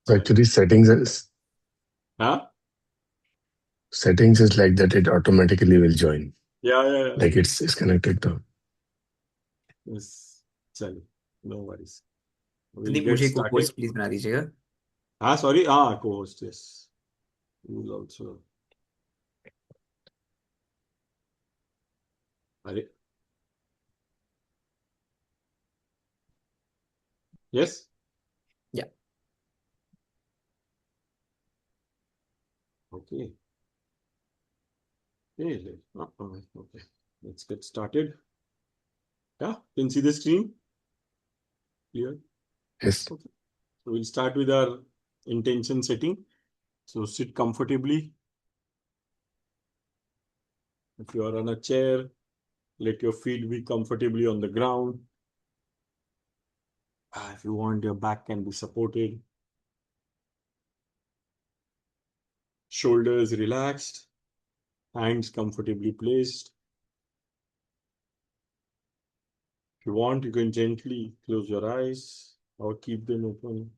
So actually, Huh? settings is like that. It automatically will join. Yeah, yeah, yeah. Like it's connected to. Yes. चलो, no worries. We'll Sandeep, get मुझे को started. Host please बना दीजिएगा. Ah, sorry. Ah, co-host. Yes. You will also. अरे, yes. या. Okay. Hey, okay. Let's get started. Yeah, you can see the screen. Clear. Yes. Okay. So we'll start with our intention setting. So sit comfortably. If you are on a chair, let your feet be comfortably on the ground. If you want, your back can be supported. Shoulders relaxed. Hands comfortably placed. If you want, you can gently close your eyes or keep them open.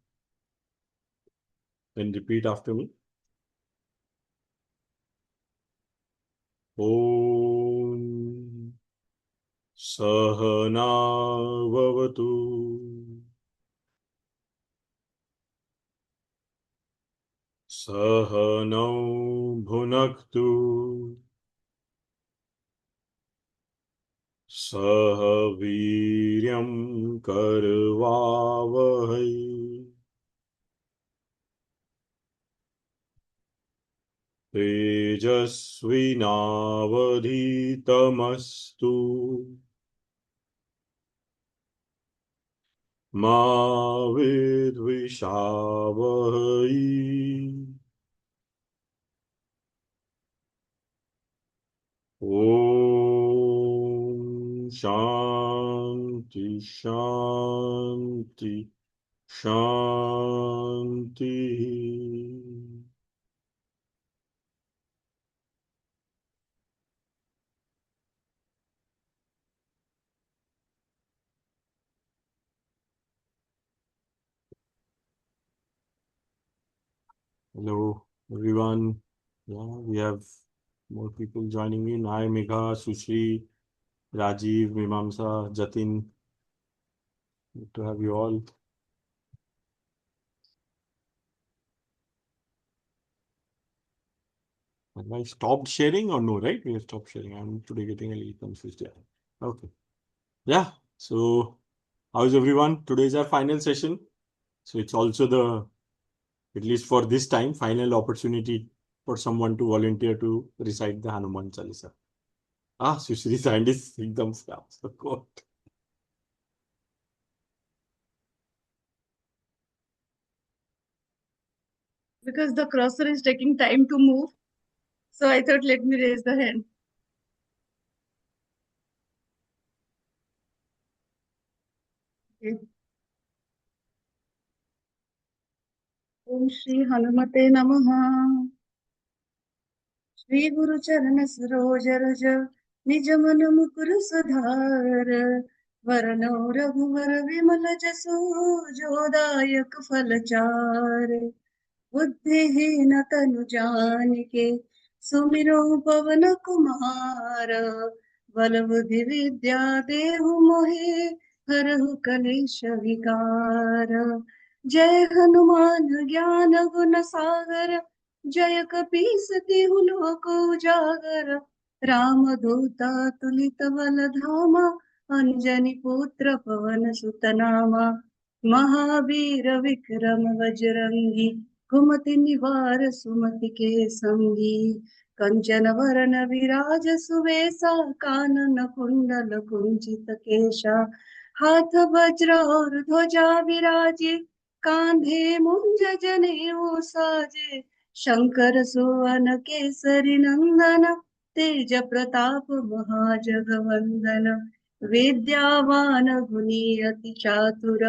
Then repeat after me. Om Sahana Vavatu Sahanau Bhunaktu सह वीर्यं करवावहै तेजस्विनावधीतमस्तु मा विद्विषावहै. Om Shanti Shanti Shanti. Hello, everyone. Yeah, we have more people joining in. Hi, Megha, Sushri, Rajiv, Mimamsa, Jatin. Good to have you all. Have I stopped sharing or no, right? We have stopped sharing. I'm today getting a little confused. Yeah. Okay. Yeah. So, how's everyone? Today's our final session. So, it's also the, at least for this time, final opportunity for someone to volunteer to recite the Hanuman Chalisa. Sushri's hand is ekdam snap. So, God. Because the cursor is taking time to move. So I thought, let me raise the hand. Okay. Om Shri Hanumate Namaha. Shri Guru Charana Saroja Raja Nijamana Mukuru Sudhara Varano Raghuvar Vimala Jasu Jodayak Falachar बुद्धिहीन तनु जानिके सुमिरो पवन कुमार बल बुद्धि विद्या देहु मोहे हरहु कलेश विकार जय हनुमान ज्ञान गुण सागर जय कपीसति लोक उजागर राम दूता तुलित बल धामा अंजनी पुत्र पवन सुत नामा महावीर विक्रम बजरंगी कुमति निवार सुमति के संगी कंचन वरण विराज सुवेसा कानन कुंडल कुंचित केशा हाथ वज्र और ध्वजा विराजे कांधे मुंज जनेऊ साजे शंकर सुवन केसरी नंदन तेज प्रताप महाजगवंदन विद्यावान गुणी अति चातुर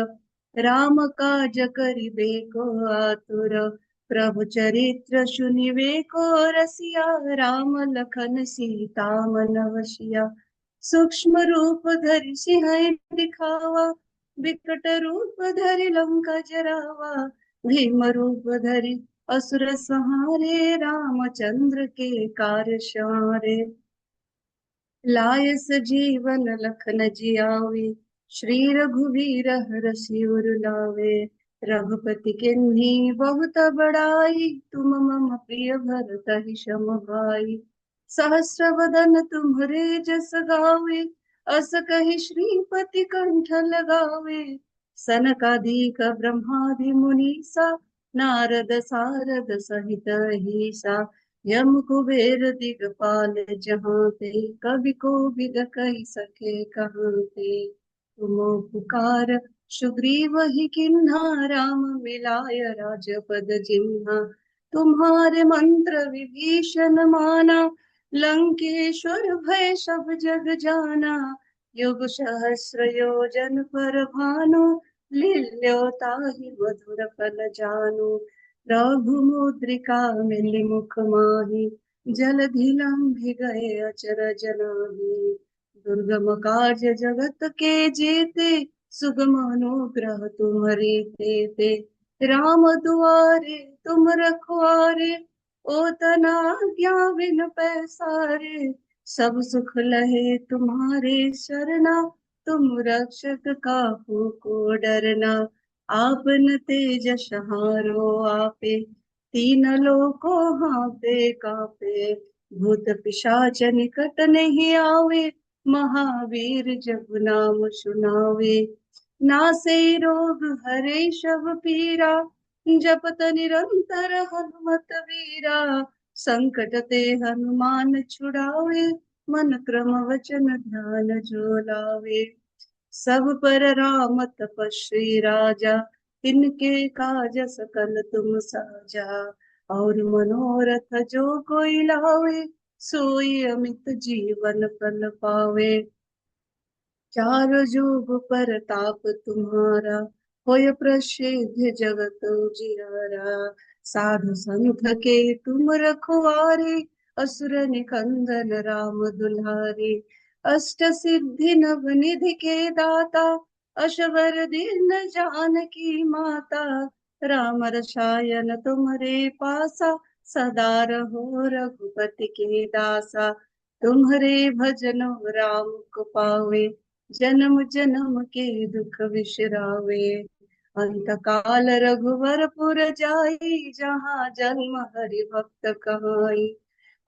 राम काज करिबे को आतुर प्रभु चरित्र सुनिबे को रसिया राम लखन सीता मन वसिया सूक्ष्म रूप धरि सिंह दिखावा विकट रूप धरि लंका जरावा भीम रूप धरि असुर संहारे, रामचंद्र के कार्य सारे। लाय सजीवन लखन जियावे, श्री रघुवीर हरषि उर लावे। रघुपति किन्ही बहुत बड़ाई, तुम मम प्रिय भरत ही सम भाई। सहस्र वदन तुम्हरे जस गावे, अस कहि श्रीपति कंठ लगावे। सनकादिक ब्रह्मादि मुनीसा, नारद सारद सहित अहिसा। यम कुबेर दिगपाल जहाँ ते, कवि को बिद कही सके कहाँ ते। तुम पुकार सुग्रीव ही किन्हा, राम मिलाय राजपद जिन्हा। तुम्हारे मंत्र विभीषण माना, लंकेश्वर भय सब जग जाना। युग सहस्र योजन पर भानु, लील्योताहि मधुर फल जानु। रघुमुद्रिका मिली मुख माहि, जलधि लंघि गए अचरज नाही। दुर्गम काज जगत के जेते, सुगम अनुग्रह तुम्हरे तेते। राम दुआरे तुम रखवारे, ओतना आज्ञा बिन पैसारे। सब सुख लहे तुम्हारे शरणा, तुम रक्षक काहू को डरना। आपन तेज सहारो आपे, तीन लोको हाथे कापे। भूत पिशाच निकट नहीं आवे, महावीर जब नाम सुनावे। नासे रोग हरे सब पीरा, जपत निरंतर हनुमत वीरा। संकट ते हनुमान छुड़ावे, मन क्रम वचन ध्यान जो लावे। सब पर राम तपस्वी राजा, तिनके काज सकल तुम साजा। और मनोरथ जो कोई लावे, सोई अमित जीवन फल पावे। चार जुग परताप तुम्हारा, होय प्रसिद्ध जगत उजियारा। साधु संत के तुम रखवारे, असुर निकंदन राम दुलारे। अष्ट सिद्धि नव निधि के दाता, अशवर दीन जानकी माता। राम रसायन तुम्हरे पासा, सदा रहो रघुपति के दासा। तुम्हरे भजन राम को पावे, जन्म जन्म के दुख विश्रावे। अंत काल रघुवर पुर जाई, जहाँ जन्म हरि भक्त कहाई।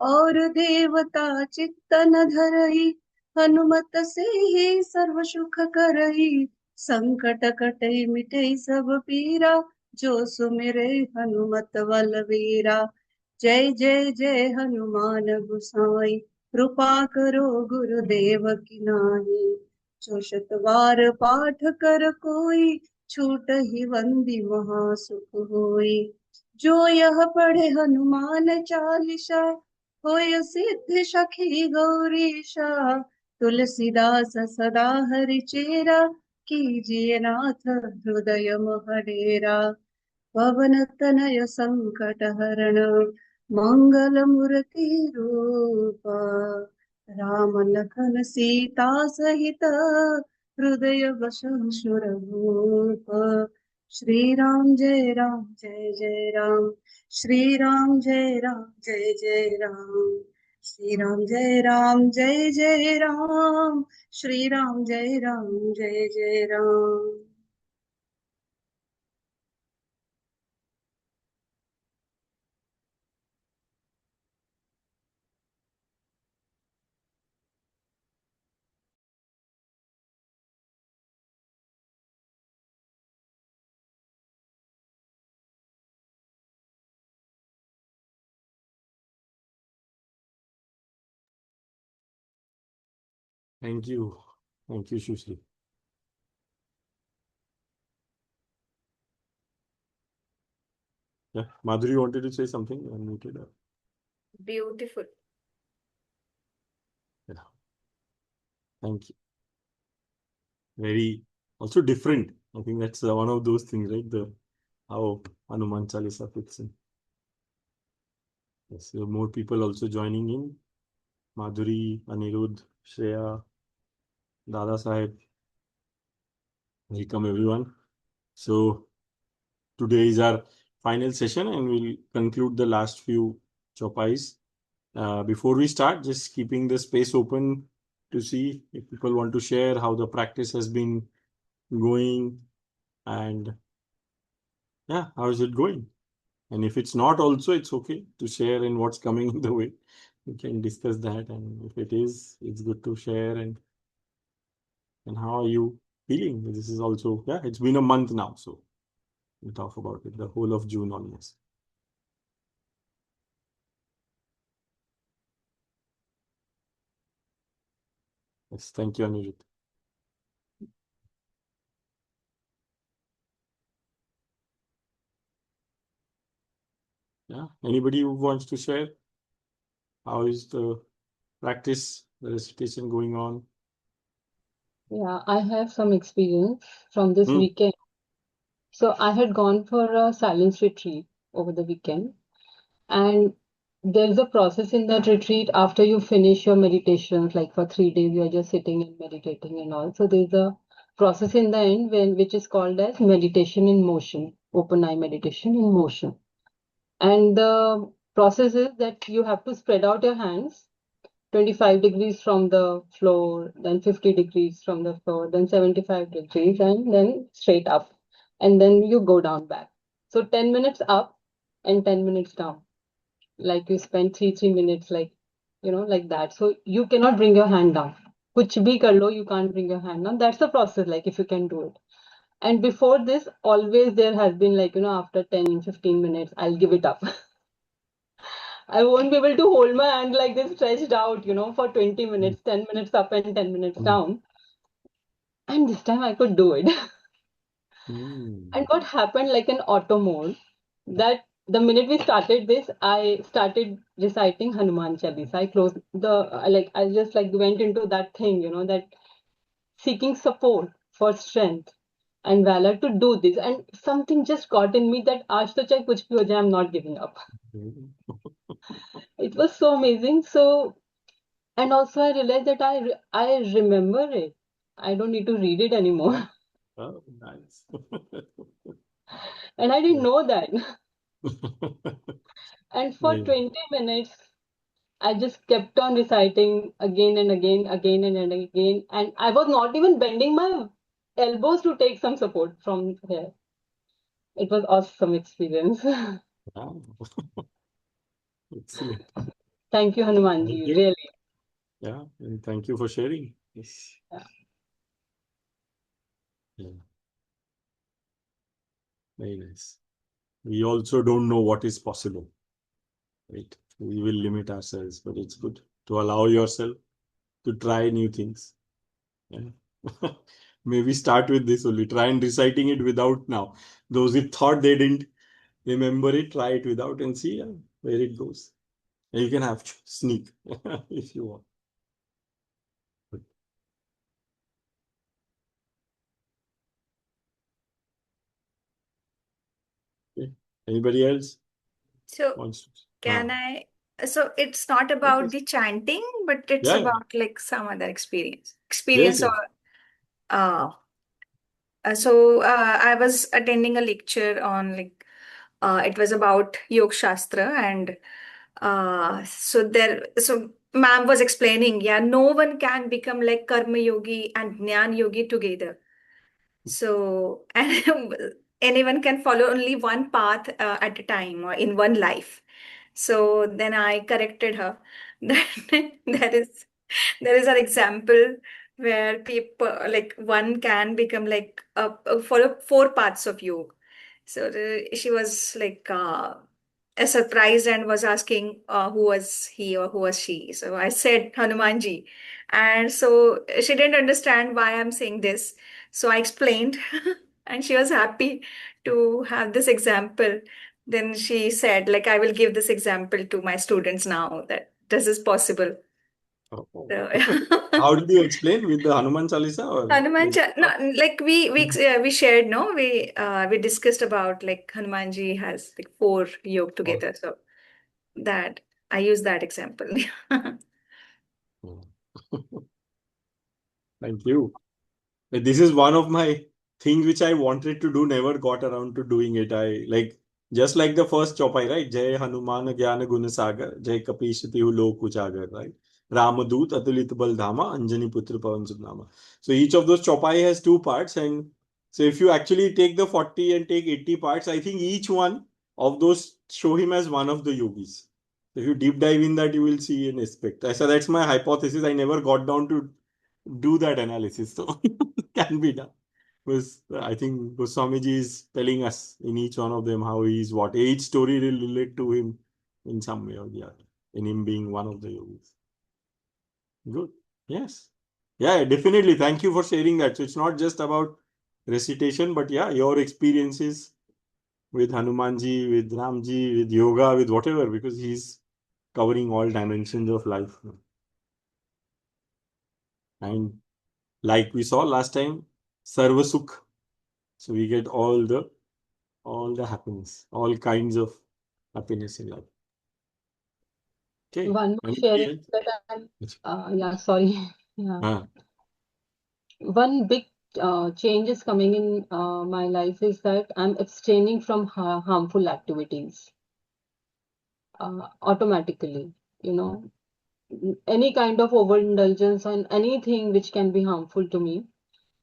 और देवता चित्तन धरई, हनुमत से ही सर्व सुख करई। संकट कटे मिटे सब पीरा, जो सुमिरे हनुमत बलवीरा। जय जय जय हनुमान गोसाई, कृपा करो गुरुदेव की नाई। जो शतवार पाठ कर कोई, छूट ही बंदी महा सुख होई। जो यह पढ़े हनुमान चालीसा, होय सिद्धि सखी गौरीशा। तुलसीदास सदा हरि चेरा, कीजिए नाथ हृदय मोह डेरा। पवन तनय संकट हरण, मंगल मूर्ति रूपा। राम लखन सीता सहित, हृदय बसहु सुरभूप। श्री राम जय राम जय जय राम, श्री राम जय राम जय जय राम। श्री राम जय राम जय जय राम, श्री राम जय राम जय जय Ram. Thank you. Thank you, Shushri. Yeah, Madhuri wanted to say something. Unmuted. Beautiful. Yeah. Thank you. Very also different. I think that's one of those things, right? The how Hanuman Chalisa fits in. Yes, there are more people also joining in. Madhuri, Anirudh, Shreya, Dada Sahib. Welcome everyone. So today is our final session and we'll conclude the last few chopais. Before we start, just keeping the space open to see if people want to share how the practice has been going and yeah, how is it going? And if it's not also, it's okay to share in what's coming in the way. We can discuss that. And if it is, it's good to share. And how are you feeling? This is also, yeah, it's been a month now. So we'll talk about it, the whole of June almost. Yes, thank you, Anirudh. Yeah, anybody who wants to share? How is the practice, the recitation going on? Yeah, I have some experience from this Hmm. weekend. So I had gone for a silence retreat over the weekend, and there's a process in that retreat after you finish your meditations, like for 3 days, you're just sitting and meditating and all. So there's a process in the end which is called as meditation in motion, open eye meditation in motion. And the process is that you have to spread out your hands 25 degrees from the floor, then 50 degrees from the floor, then 75 degrees, and then straight up. And then you go down back. So 10 minutes up and 10 minutes down. Like you spend 3 minutes, like that. So you cannot bring your hand down. Kuch bhi kar lo, you can't bring your hand down. That's the process, like if you can do it. And before this, always there has been after 10, 15 minutes, I'll give it up. I won't be able to hold my hand like this stretched out, for 20 minutes, 10 minutes up and 10 minutes Hmm. down. And this time I could do it. Hmm. And what happened, like in auto mode, that the minute we started this, I started reciting Hanuman Chalisa. I closed I just like went into that thing, that seeking support for strength and valor to do this. And something just got in me that aaj to chahe kuch bhi ho jaye, I'm not giving up. It was so amazing. So, and also I realized that I remember it. I don't need to read it anymore. Oh, nice. And I didn't Yeah. know that. And for Yeah. 20 minutes, I just kept on reciting again and again, again and again. And I was not even bending my elbows to take some support from here. It was awesome experience. Wow. Excellent. Thank you, Thank Hanumanji. you. Really. Yeah, and thank you for sharing. Yes. Yeah. Yeah, very nice. We also don't know what is possible, right? We will limit ourselves, but it's good to allow yourself to try new things. Yeah. Maybe start with this only. Try and reciting it without now. Those who thought they didn't remember it, try it without and see where it goes. And you can have sneak if you want. Okay. Anybody else So wants to? can I? So it's not Yes, about yes. the chanting, but it's Yeah, yeah. about like some other experience. Yes, Experience or yes. uh, I was attending a lecture on it was about Yoga Shastra and so ma'am was explaining, yeah, no one can become like Karma Yogi and Jnana Yogi together. So, and anyone can follow only one path at a time or in one life. So then I corrected her that there is an example where people like one can become like follow four paths of yoga. So she was like surprised and was asking who was he or who was she. So I said Hanumanji, and so she didn't understand why I'm saying this. So I explained, and she was happy to have this example. Then she said, like, I will give this example to my students now that this is possible. Oh, oh. So, How did you explain with the Hanuman Chalisa or Hanuman, like no, like we shared, no, we discussed about like Hanumanji has like four yoke or- together. So that I use that example. Thank you. This is one of my things which I wanted to do never got around to doing it. I like just like the first chopai, right? Jai Hanuman Gyana Guna Sagar, Jai Kapishati Lok Ujagar, right? Ramadut Atulit Baldhama, Anjani Putra Pavan Subnama. So each of those chopai has two parts, and so if you actually take the 40 and take 80 parts, I think each one of those show him as one of the yogis. If you deep dive in that, you will see an aspect. So that's my hypothesis. I never got down to do that analysis, so can be done. Because I think Goswamiji is telling us in each one of them how he is what. Each story will relate to him in some way or the other, in him being one of the yogis. Good. Yes. Yeah, definitely. Thank you for sharing that. So it's not just about recitation, but yeah, your experiences with Hanumanji, with Ramji, with yoga, with whatever, because he's covering all dimensions of life. And like we saw last time, Sarva Sukh. So we get all the happiness, all kinds of happiness in life. Okay. One more Anybody sharing else? that I'm, Yes. yeah, sorry. Yeah. Ah, One big change is coming in my life is that I'm abstaining from harmful activities automatically. You know, any kind of overindulgence on anything which can be harmful to me,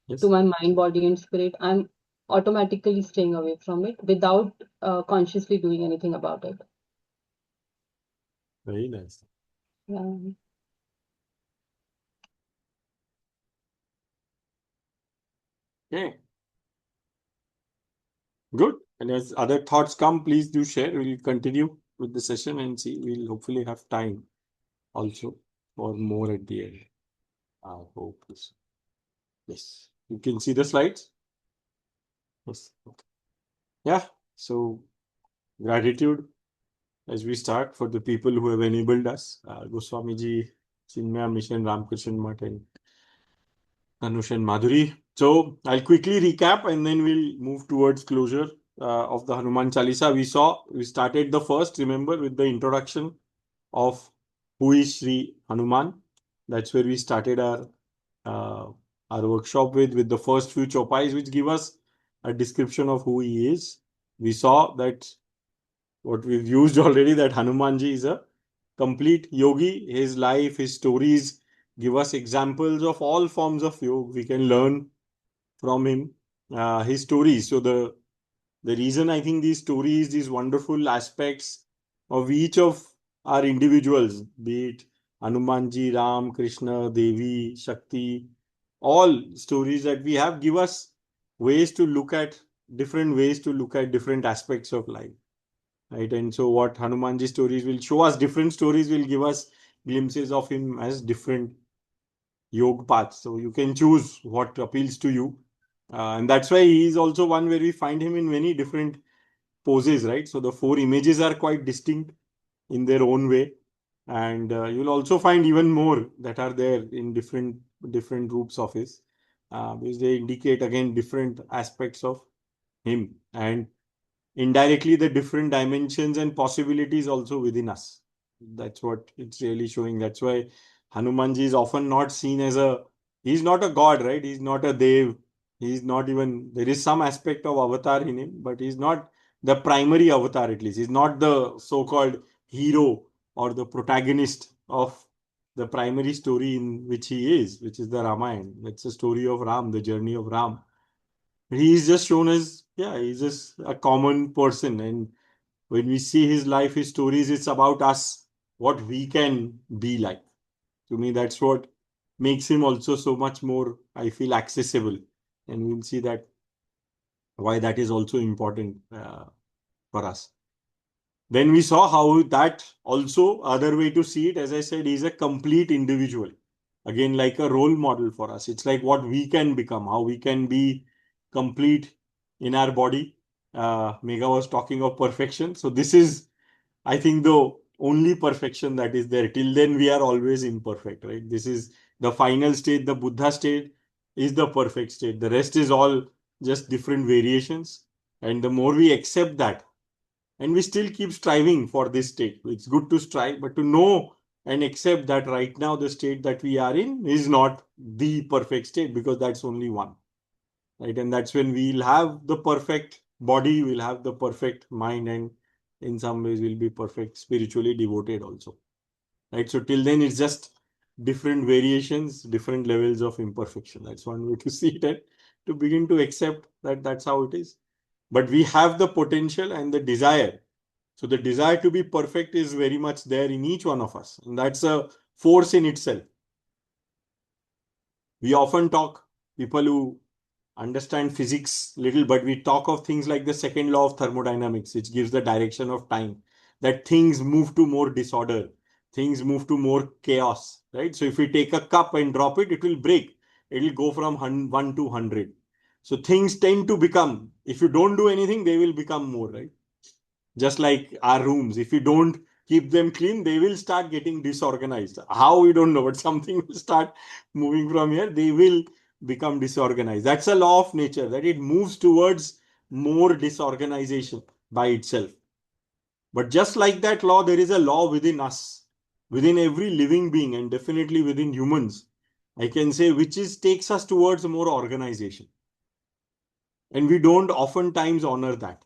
to yes. my mind, body, and spirit, I'm automatically staying away from it without consciously doing anything about it. Very nice. Yeah. Okay. Good. And as other thoughts come, please do share. We'll continue with the session and see. We'll hopefully have time also for more at the end. I hope this. Yes. You can see the slides. Yes. Okay. Yeah. So gratitude as we start for the people who have enabled us. Goswamiji, Chinmaya Mission, Ramakrishna Math, and Anush and Madhuri. So I'll quickly recap and then we'll move towards closure of the Hanuman Chalisa. We started the first, remember, with the introduction of who is Sri Hanuman. That's where we started uh, our workshop with the first few chopais, which give us a description of who he is. We saw that what we've used already, that Hanumanji is a complete yogi. His life, his stories give us examples of all forms of yoga. We can learn from him, his stories. So the reason I think these stories, these wonderful aspects of each of our individuals, be it Hanumanji, Ram, Krishna, Devi, Shakti, all stories that we have give us ways to look at different ways to look at different aspects of life. Right. And so what Hanumanji stories will show us, different stories will give us glimpses of him as different yoga paths. So you can choose what appeals to you. And that's why he is also one where we find him in many different poses, right? So the four images are quite distinct in their own way. And you'll also find even more that are there in different groups of his, because they indicate again different aspects of him. And indirectly the different dimensions and possibilities also within us. That's what it's really showing. That's why Hanumanji is often not seen as he's not a god, right? He's not a dev. He's not even, there is some aspect of avatar in him, but he's not the primary avatar, at least. He's not the so-called hero or the protagonist of the primary story in which he is, which is the Ramayana. It's a story of Ram, the journey of Ram. He's just shown as, yeah, he's just a common person. And when we see his life, his stories, it's about us, what we can be like. To me, that's what makes him also so much more, I feel, accessible. And we'll see that why that is also important for us. Then we saw how that also, other way to see it, as I said, is a complete individual. Again, like a role model for us. It's like what we can become, how we can be complete in our body. Megha was talking of perfection. So this is, I think, the only perfection that is there. Till then, we are always imperfect, right? This is the final state, the Buddha state is the perfect state. The rest is all just different variations. And the more we accept that, and we still keep striving for this state. It's good to strive, but to know and accept that right now the state that we are in is not the perfect state, because that's only one. right? And that's when we'll have the perfect body, we'll have the perfect mind, and in some ways we'll be perfect spiritually devoted also, right? So till then it's just different variations, different levels of imperfection. That's one way to see it, and to begin to accept that that's how it is. But we have the potential and the desire. So the desire to be perfect is very much there in each one of us, and that's a force in itself. We often talk, people who understand physics little, but we talk of things like the second law of thermodynamics, which gives the direction of time, that things move to more disorder, things move to more chaos, right? So if we take a cup and drop it, it will break. It will go from 1 to 100. So things tend to become, if you don't do anything, they will become more, right? Just like our rooms, if you don't keep them clean, they will start getting disorganized. How, we don't know, but something will start moving from here. They will become disorganized. That's a law of nature, that it moves towards more disorganization by itself. But just like that law, there is a law within us, within every living being, and definitely within humans, I can say, which takes us towards more organization. And we don't oftentimes honor that.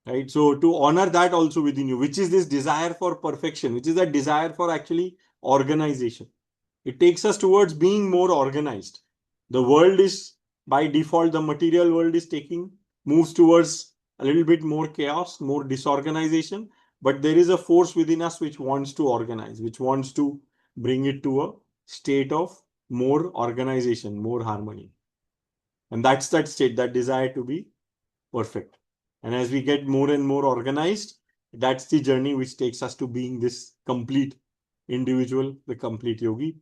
Right? So to honor that also within you, which is this desire for perfection, which is a desire for actually organization. It takes us towards being more organized. The world is, by default, the material world is moves towards a little bit more chaos, more disorganization. But there is a force within us which wants to organize, which wants to bring it to a state of more organization, more harmony. And that's that state, that desire to be perfect. And as we get more and more organized, that's the journey which takes us to being this complete individual, the complete yogi.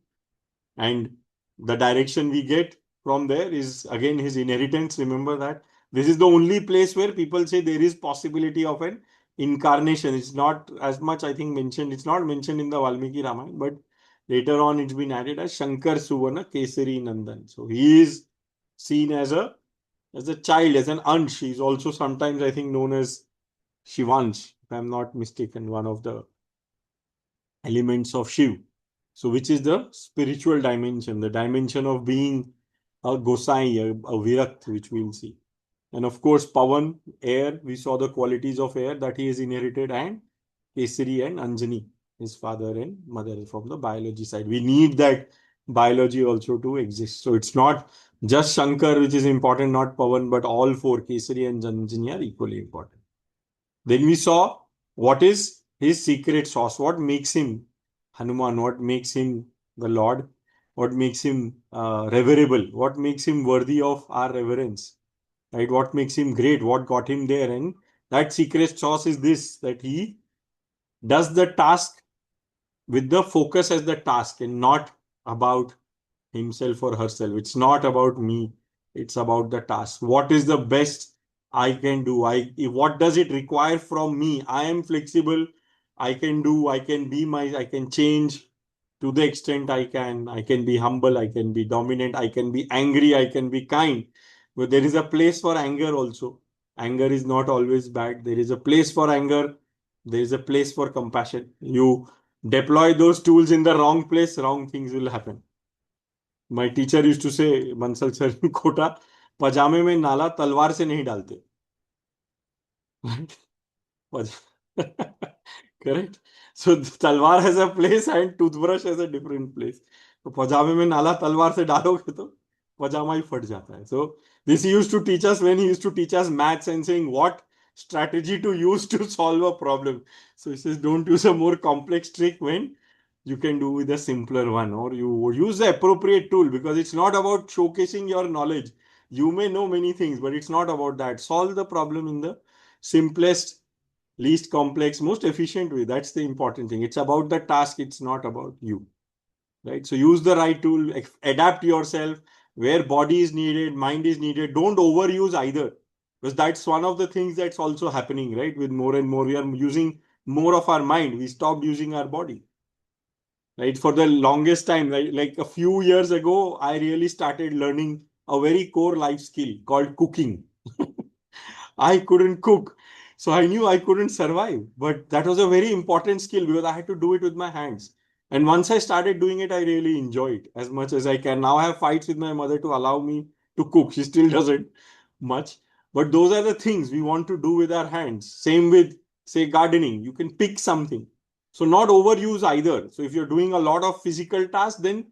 And the direction we get from there is again his inheritance. Remember that this is the only place where people say there is possibility of an incarnation. It's not as much, I think, mentioned. It's not mentioned in the Valmiki Ramayana, but later on it's been added as Shankar Suvana Kesari Nandan. So he is seen as a child, as an Ansh. He is also sometimes, I think, known as Shivansh, if I'm not mistaken, one of the elements of Shiv. So, which is the spiritual dimension, the dimension of being a Gosai, a Virakt, which we'll see. And of course, Pavan, air, we saw the qualities of air that he has inherited, and Kesari and Anjani, his father and mother, from the biology side. We need that biology also to exist. So it's not just Shankar which is important, not Pavan, but all four, Kesari and Anjani, are equally important. Then we saw what is his secret sauce, what makes him Hanuman, what makes him the Lord, what makes him reverable, what makes him worthy of our reverence, right? What makes him great, what got him there. And that secret sauce is this, that he does the task with the focus as the task and not about himself or herself. It's not about me. It's about the task. What is the best I can do? What does it require from me? I am flexible. I can do, I can be I can change to the extent I can. I can be humble. I can be dominant. I can be angry. I can be kind. But there is a place for anger also. Anger is not always bad. There is a place for anger. There is a place for compassion. You deploy those tools in the wrong place, wrong things will happen. My teacher used to say, Bansal sir in Kota, पजामे में नाला तलवार से नहीं डालते. Correct? So talwar has a place and toothbrush has a different place. तो पजामे में नाला तलवार से डालोगे तो पजामा ही फट जाता है. So this he used to teach us when he used to teach us maths and saying what strategy to use to solve a problem. So he says don't use a more complex trick when you can do with a simpler one, or you use the appropriate tool, because it's not about showcasing your knowledge. You may know many things, but it's not about that. Solve the problem in the simplest, least complex, most efficient way. That's the important thing. It's about the task. It's not about you, right? So use the right tool, adapt yourself where body is needed, mind is needed. Don't overuse either, because that's one of the things that's also happening, right? With more and more, we are using more of our mind. We stopped using our body. Right, for the longest time, right? Like a few years ago, I really started learning a very core life skill called cooking. I couldn't cook, so I knew I couldn't survive. But that was a very important skill because I had to do it with my hands. And once I started doing it, I really enjoy it as much as I can. Now I have fights with my mother to allow me to cook. She still doesn't much. But those are the things we want to do with our hands. Same with, say, gardening. You can pick something. So not overuse either. So if you're doing a lot of physical tasks, then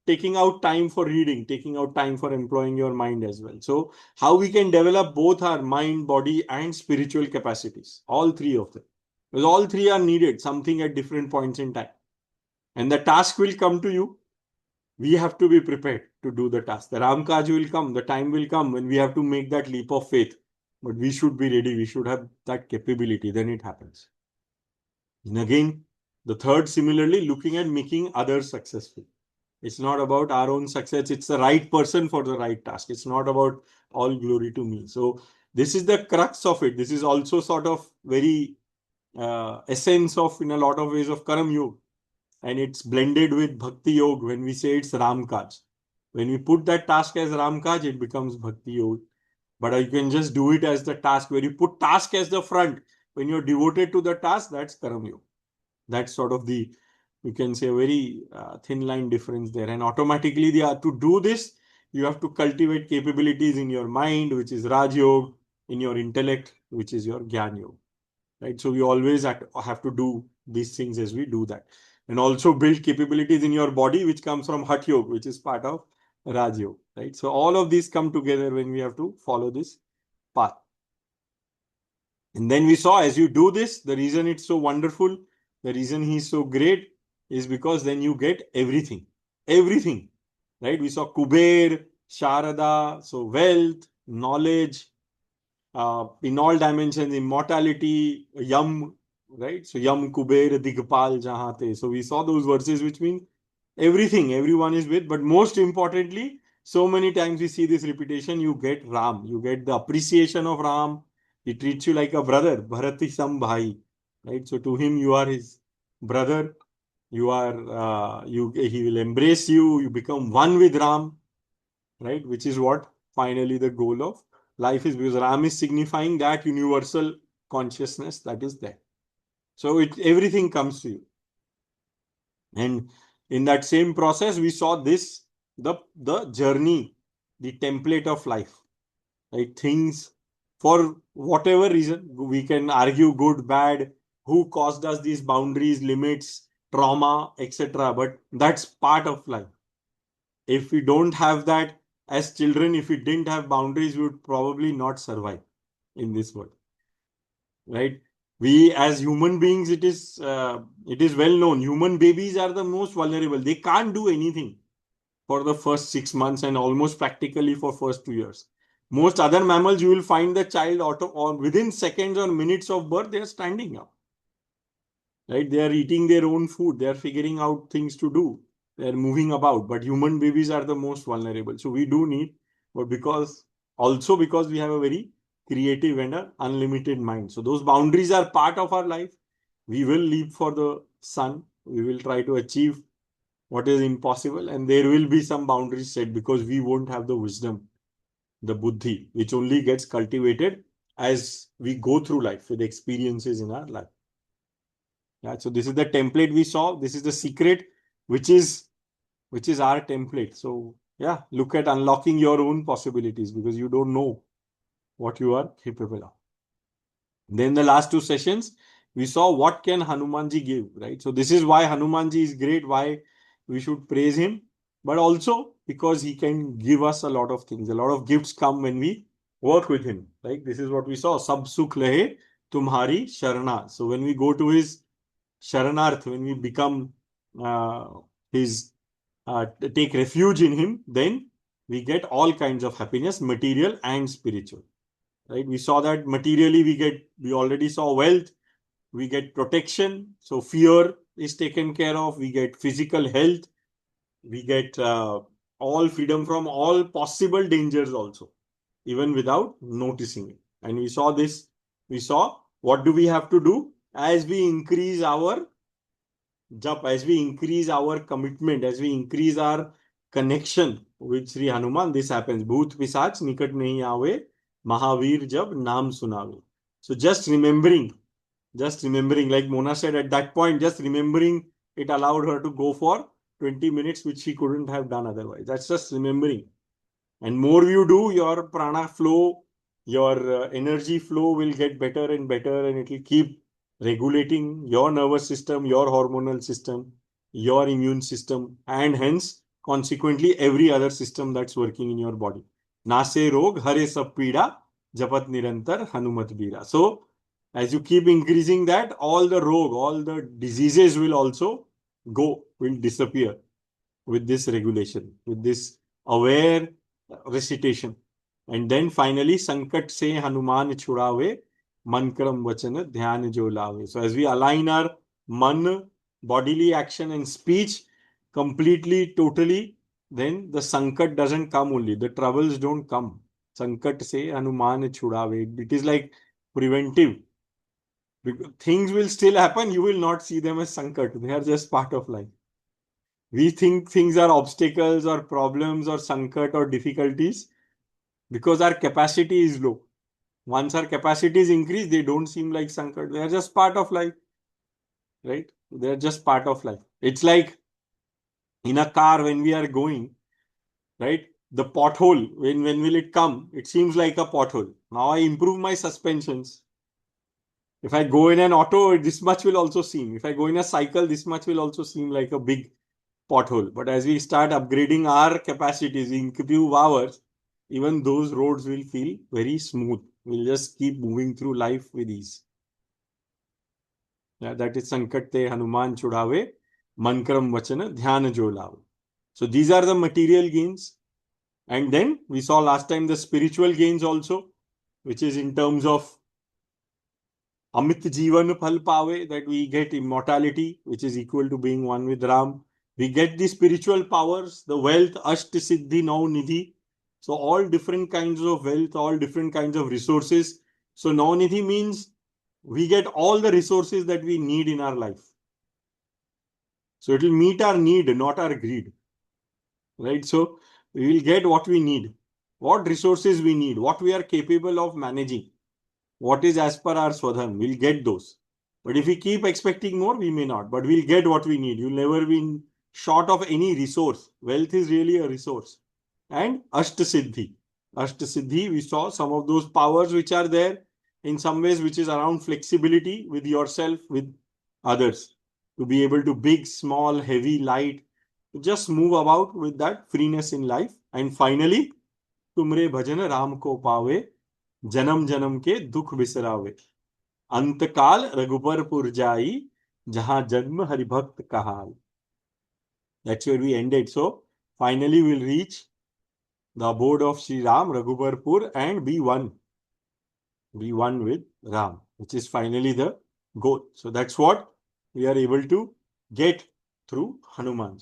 taking out time for reading, taking out time for employing your mind as well. So how we can develop both our mind, body, and spiritual capacities, all three of them. Because all three are needed, something at different points in time. And the task will come to you. We have to be prepared to do the task. The Ram Kaj will come, the time will come when we have to make that leap of faith. But we should be ready, we should have that capability, then it happens. And again, the third, similarly, looking at making others successful. It's not about our own success. It's the right person for the right task. It's not about all glory to me. So this is the crux of it. This is also sort of very essence of, in a lot of ways, of Karam Yoga. And it's blended with Bhakti Yoga when we say it's Ram Kaj. When we put that task as Ram Kaj, it becomes Bhakti Yoga. But you can just do it as the task. Where you put task as the front, when you're devoted to the task, that's Karam Yoga. That's sort of the, you can say, a very thin line difference there. And automatically, to do this, you have to cultivate capabilities in your mind, which is Raj Yoga, in your intellect, which is your Gyan Yoga. Right? So we always have to do these things as we do that. And also build capabilities in your body, which comes from Hatha Yoga, which is part of Raj Yoga. Right? So all of these come together when we have to follow this path. And then we saw, as you do this, the reason it's so wonderful, the reason he's so great is because then you get everything. Everything. Right? We saw Kuber, Sharada, so wealth, knowledge, in all dimensions, immortality, Yam, right? So Yam, Kuber, Digpal, Jahate. So we saw those verses, which mean everything, everyone is with. But most importantly, so many times we see this repetition, you get Ram. You get the appreciation of Ram. He treats you like a brother, Bharati Sam Bhai, right? So to him, you are his brother. You are, he will embrace you. You become one with Ram, right? Which is what finally the goal of life is, because Ram is signifying that universal consciousness that is there. So everything comes to you. And in that same process, we saw this, the journey, the template of life, right? Things, for whatever reason, we can argue good, bad, who caused us these boundaries, limits, trauma, etc. But that's part of life. If we don't have that as children, if we didn't have boundaries, we would probably not survive in this world, right? We as human beings, it is well known. Human babies are the most vulnerable. They can't do anything for the first 6 months and almost practically for first 2 years. Most other mammals, you will find the child or within seconds or minutes of birth, they are standing up. Right? They are eating their own food. They are figuring out things to do. They are moving about. But human babies are the most vulnerable. So we do need, but because we have a very creative and an unlimited mind. So those boundaries are part of our life. We will leap for the sun. We will try to achieve what is impossible. And there will be some boundaries set because we won't have the wisdom, the buddhi, which only gets cultivated as we go through life with experiences in our life. Yeah, so this is the template we saw. This is the secret, which is our template. So yeah, look at unlocking your own possibilities because you don't know what you are capable of. Then the last two sessions, we saw what can Hanumanji give, right? So this is why Hanumanji is great, why we should praise him, but also because he can give us a lot of things. A lot of gifts come when we work with him, right? This is what we saw. Sab sukh lahe tumhari sharana. So when we go to his Sharanarth, when we become take refuge in him, then we get all kinds of happiness, material and spiritual. Right? We saw that materially we already saw wealth, we get protection. So fear is taken care of. We get physical health. We get all freedom from all possible dangers also, even without noticing it. And we saw this. We saw what do we have to do as we increase our jap, as we increase our commitment, as we increase our connection with Sri Hanuman, this happens. Bhoot pisach nikat nahi aave, Mahavir jab naam sunave. So just remembering, like Mona said at that point, just remembering, it allowed her to go for 20 minutes, which she couldn't have done otherwise. That's just remembering. And more you do, your prana flow, your energy flow will get better and better, and it will keep regulating your nervous system, your hormonal system, your immune system, and hence, consequently, every other system that's working in your body. Nase rog, hare sab pida, japat nirantar, hanumat bira. So, as you keep increasing that, all the rog, all the diseases will also will disappear with this regulation, with this aware recitation. And then finally, Sankat se Hanuman chudave, Mankram vachana dhyan jo lave. So as we align our man, bodily action and speech completely, totally, then the Sankat doesn't come only. The troubles don't come. Sankat se Hanuman chudave. It is like preventive. Things will still happen. You will not see them as Sankat. They are just part of life. We think things are obstacles or problems or sankat or difficulties because our capacity is low. Once our capacity is increased, they don't seem like sankat. They are just part of life, right? They are just part of life. It's like in a car when we are going, right? The pothole, when will it come? It seems like a pothole. Now I improve my suspensions. If I go in an auto, this much will also seem. If I go in a cycle, this much will also seem like a big pothole. But as we start upgrading our capacities, improve ours, even those roads will feel very smooth. We'll just keep moving through life with ease. Yeah, that is Sankat te Hanuman chudave, Mankram vachana dhyan jo lave. So these are the material gains. And then we saw last time the spiritual gains also, which is in terms of Amit Jivan Phal Pave, that we get immortality, which is equal to being one with Ram. We get the spiritual powers, the wealth, Asht Siddhi Nau Nidhi. So all different kinds of wealth, all different kinds of resources. So Nau Nidhi means we get all the resources that we need in our life. So it will meet our need, not our greed. Right? So we will get what we need, what resources we need, what we are capable of managing. What is as per our Swadharma, we'll get those. But if we keep expecting more, we may not. But we'll get what we need. You'll never be short of any resource. Wealth is really a resource. And Ashta Siddhi. Ashta Siddhi, we saw some of those powers which are there in some ways, which is around flexibility with yourself, with others. To be able to big, small, heavy, light, to just move about with that freeness in life. And finally, Tumre Bhajan Ram Ko Pave, जन्म जन्म के दुख बिसरावे अंतकाल रघुबरपुर जाई जहां जन्म हरिभक्त कहाल. That's where we ended. So finally we'll reach the abode of Sri Ram, Raghubarpur, and be one with Ram, which is finally the goal. So that's what we are able to get through Hanuman.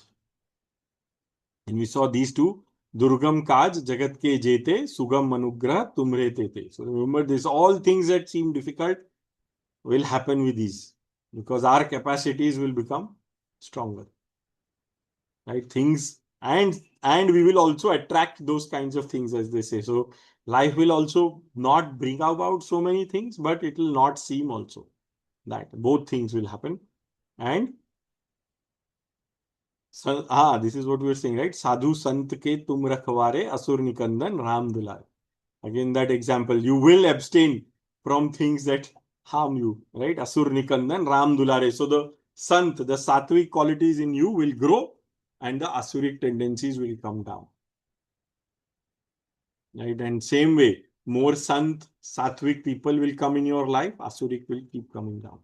And we saw these two. Durgam Kaj, Jagat ke jete, Sugam Manugrah, Tumre tete. So remember this, all things that seem difficult will happen with these because our capacities will become stronger. Right? Things and we will also attract those kinds of things, as they say. So life will also not bring about so many things, but it will not seem also that both things will happen. And so, this is what we are saying, right? Sadhu Sant ke tum rakhware, asur nikandan ram dulare. Again, that example, you will abstain from things that harm you, right? Asur nikandan ram dulare. So the Sant, the sattvic qualities in you will grow and the asuric tendencies will come down. Right? And same way, more Sant, sattvic people will come in your life, asuric will keep coming down.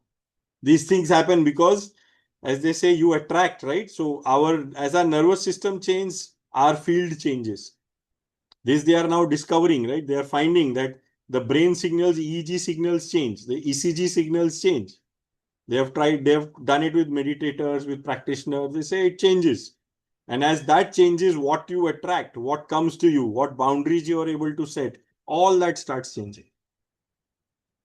These things happen because, as they say, you attract, right? So as our nervous system changes, our field changes. This they are now discovering, right? They are finding that the brain signals, EEG signals change, the ECG signals change. They have done it with meditators, with practitioners. They say it changes. And as that changes, what you attract, what comes to you, what boundaries you are able to set, all that starts changing.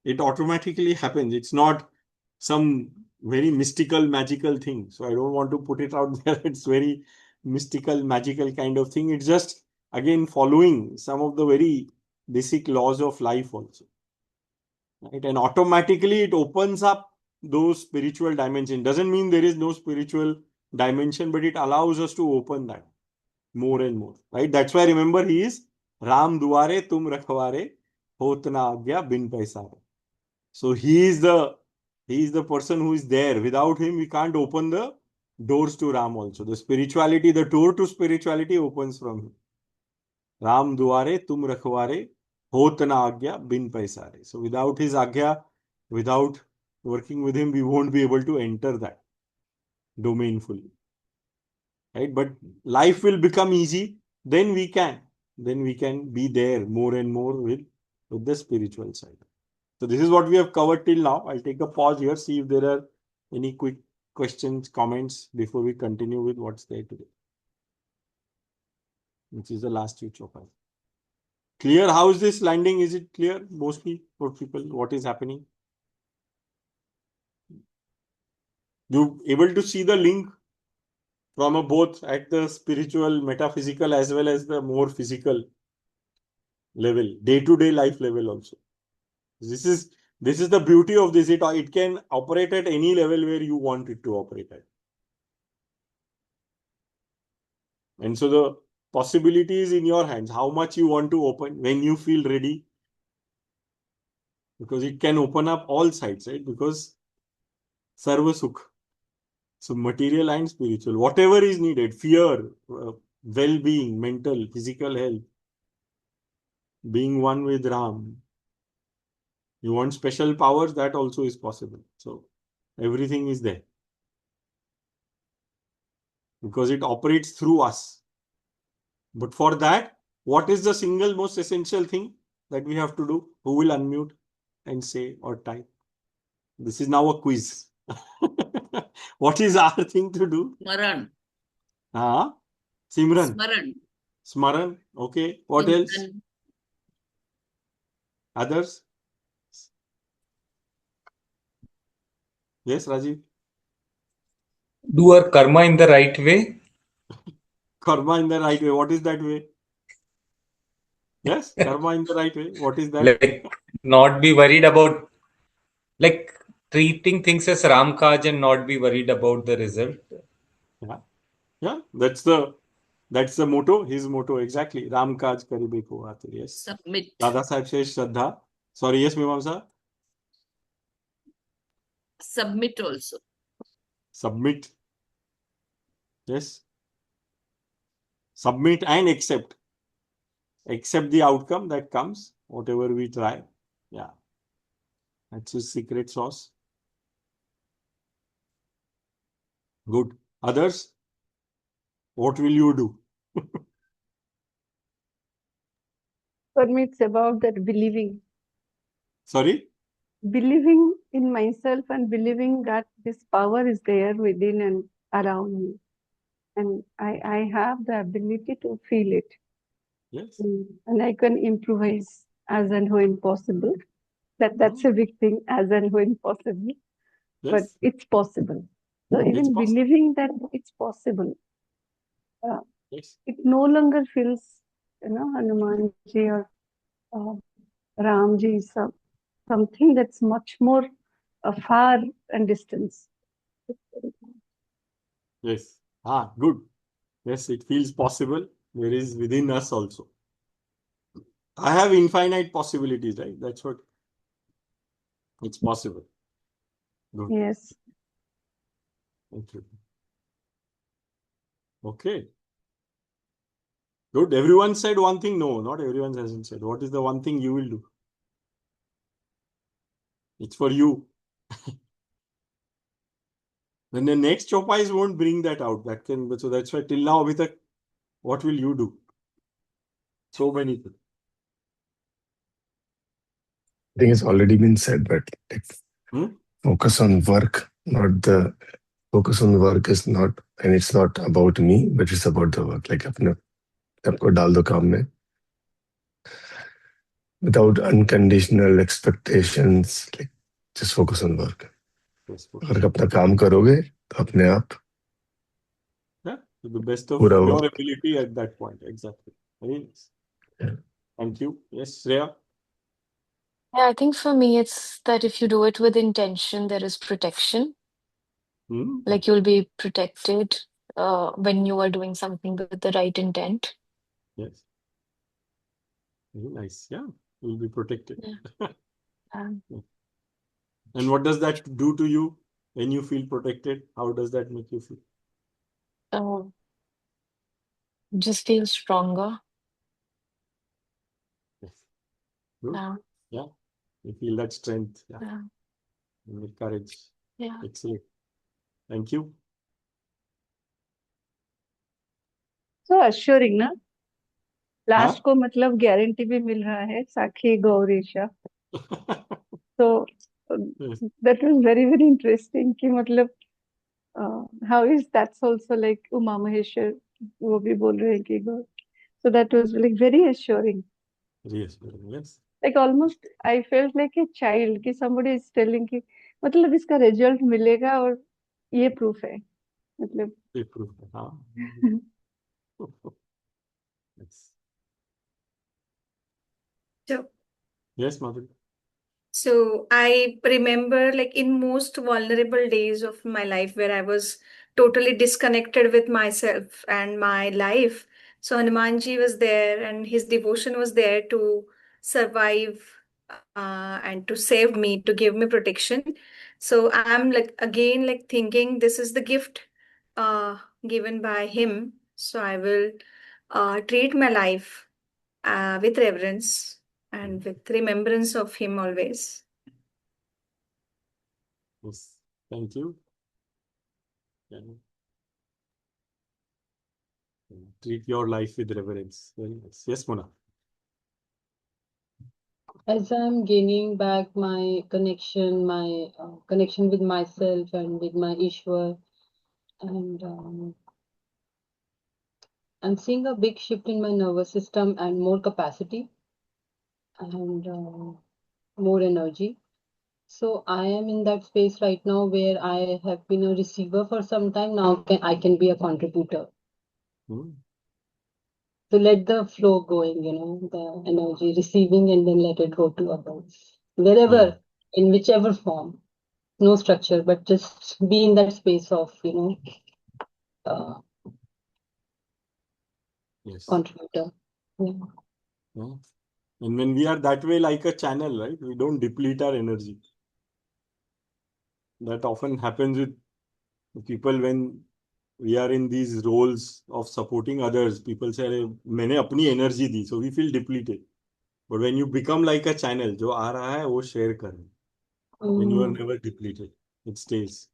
It automatically happens. It's not some very mystical, magical thing. So I don't want to put it out there. It's very mystical, magical kind of thing. It's just, again, following some of the very basic laws of life also. Right? And automatically it opens up those spiritual dimensions. Doesn't mean there is no spiritual dimension, but it allows us to open that more and more. Right? That's why, remember, he is Ram दुआरे तुम रखवारे, होत ना आज्ञा बिन पैसारे. So he is the person who is there. Without him, we can't open the doors to Ram also. The spirituality, the door to spirituality opens from him. Ram duare tum rakhware, hot na agya bin paisare. So without his agya, without working with him, we won't be able to enter that domain fully. Right? But life will become easy. Then we can be there more and more with the spiritual side. So this is what we have covered till now. I'll take a pause here, see if there are any quick questions, comments before we continue with what's there today, which is the last two chapters. Clear? How is this landing? Is it clear mostly for people? What is happening? You able to see the link from a both at the spiritual, metaphysical, as well as the more physical level, day-to-day life level also. This is the beauty of this. It can operate at any level where you want it to operate at. And so the possibility is in your hands. How much you want to open when you feel ready. Because it can open up all sides, right? Because Sarva Sukh. So material and spiritual. Whatever is needed. Fear, well-being, mental, physical health. Being one with Ram. You want special powers, that also is possible. So everything is there. Because it operates through us. But for that, what is the single most essential thing that we have to do? Who will unmute and say or type? This is now a quiz. What is our thing to do? Smaran. Simran. Smaran. Smaran. Okay. What else? Chintan. Others? Yes, Rajiv. Do our karma in the right way. Karma in the right way. What is that way? Yes, karma in the right way. What is that? Like not be worried about, like treating things as Ram Kaj and not be worried about the result. Yeah. That's the motto. His motto exactly. Ram Kaj karibe ko aate. Yes. Submit. Dada Sahib says Shraddha. Sorry. Yes, Mimamsa. Submit also. Submit. Yes. Submit and accept. Accept the outcome that comes, whatever we try. Yeah. That's his secret sauce. Good. Others? What will you do? For me, it's about that believing. Sorry? Believing in myself and believing that this power is there within and around me. And I have the ability to feel it. Yes. And I can improvise as and when possible. That's a big thing, as and when possible. Yes. But it's possible. So even possible. believing that it's possible, Yes. it no longer feels, Hanumanji or Ramji, something that's much more far and distance. Yes. Good. Yes, it feels possible. There is within us also. I have infinite possibilities, right? That's what it's possible. Good. Yes. Thank you. Okay. Good. Everyone said one thing. No, not everyone hasn't said. What is the one thing you will do? It's for you. Then the next chopais won't bring that out. So that's why till now, what will you do? So many things. I think it's already been said, but focus on work, focus on work is not, and it's not about me, but it's about the work. Like अपने सबको डाल दो काम में, without unconditional expectations. Like just focus on work. अगर अपना काम करोगे तो अपने आप To the best of पूरा your work. ability at that point. Exactly. Very nice. Yeah. Thank you. Yes, Shreya. Yeah, I think for me, it's that if you do it with intention, there is protection. Like you'll be protected when you are doing something with the right intent. Yes. Very nice. Yeah, you'll be protected. Yeah. Um, And what does that do to you when you feel protected? How does that make you feel? uh, just feel stronger. Yes. Good. Yeah. Yeah. You feel that strength. Yeah. Yeah. And the courage. Yeah. Excellent. Thank you. So assuring ना, last हाँ? को मतलब guarantee भी मिल रहा है साखी गौरीशा. So Yes. that was very interesting कि मतलब how is that also like Uma Maheshwar वो भी बोल रहे हैं कि so that was like very assuring. Reassuring. Yes. Like almost I felt like a child कि somebody is telling कि मतलब इसका रिजल्ट मिलेगा और ये प्रूफ है मतलब. They prove. हाँ. Yes. So, Yes, Madhuri. so I remember like in most vulnerable days of my life where I was totally disconnected with myself and my life. So Hanumanji was there and his devotion was there to survive and to save me, to give me protection. So I'm like again like thinking this is the gift uh, given by him. So I will treat my life with reverence and with remembrance of him always. Yes. Thank you. Yeah. Treat your life with reverence. Very nice. Yes, Mona. As I'm gaining back my connection with myself and with my Ishwar, and I'm seeing a big shift in my nervous system and more capacity and more energy. So I am in that space right now where I have been a receiver for some time now. I can be a contributor. Hmm. To let the flow going, the energy receiving and then let it go to others. Wherever, in whichever form. No structure, but just be in that space of, uh, Yes. contributor. Yeah. Yeah. And when we are that way, like a channel, right? We don't deplete our energy. That often happens with people when we are in these roles of supporting others. People say, "अरे, मैंने अपनी energy the," so we feel depleted. But when you become like a channel, जो आ रहा है वो share कर. Then you are never depleted. It stays.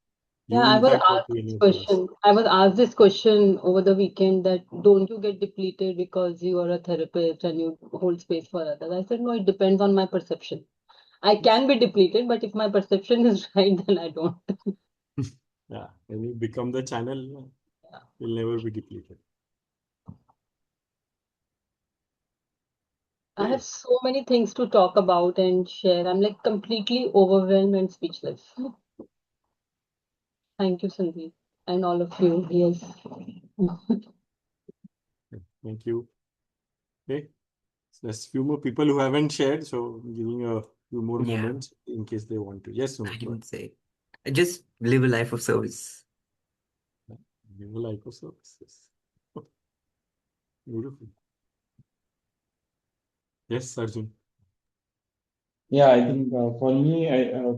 Yeah, You I in was fact want asked to this enable us. question. I was asked this question over the weekend that don't you get depleted because you are a therapist and you hold space for others? I said, no, it depends on my perception. I can be depleted, but if my perception is right, then I don't. Yeah, when you become the channel, you'll never be depleted. I have so many things to talk about and share. I'm like completely overwhelmed and speechless. Thank you, Sandeep, and all of you. Yes. Thank you. Okay. So there's few more people who haven't shared, so I'm giving a few more Yeah. moments in case they want to. Yes, I Sumit. can say, just live a life of service. Live a life of service. Yes. Beautiful. Yes, Arjun. Yeah, I think for me,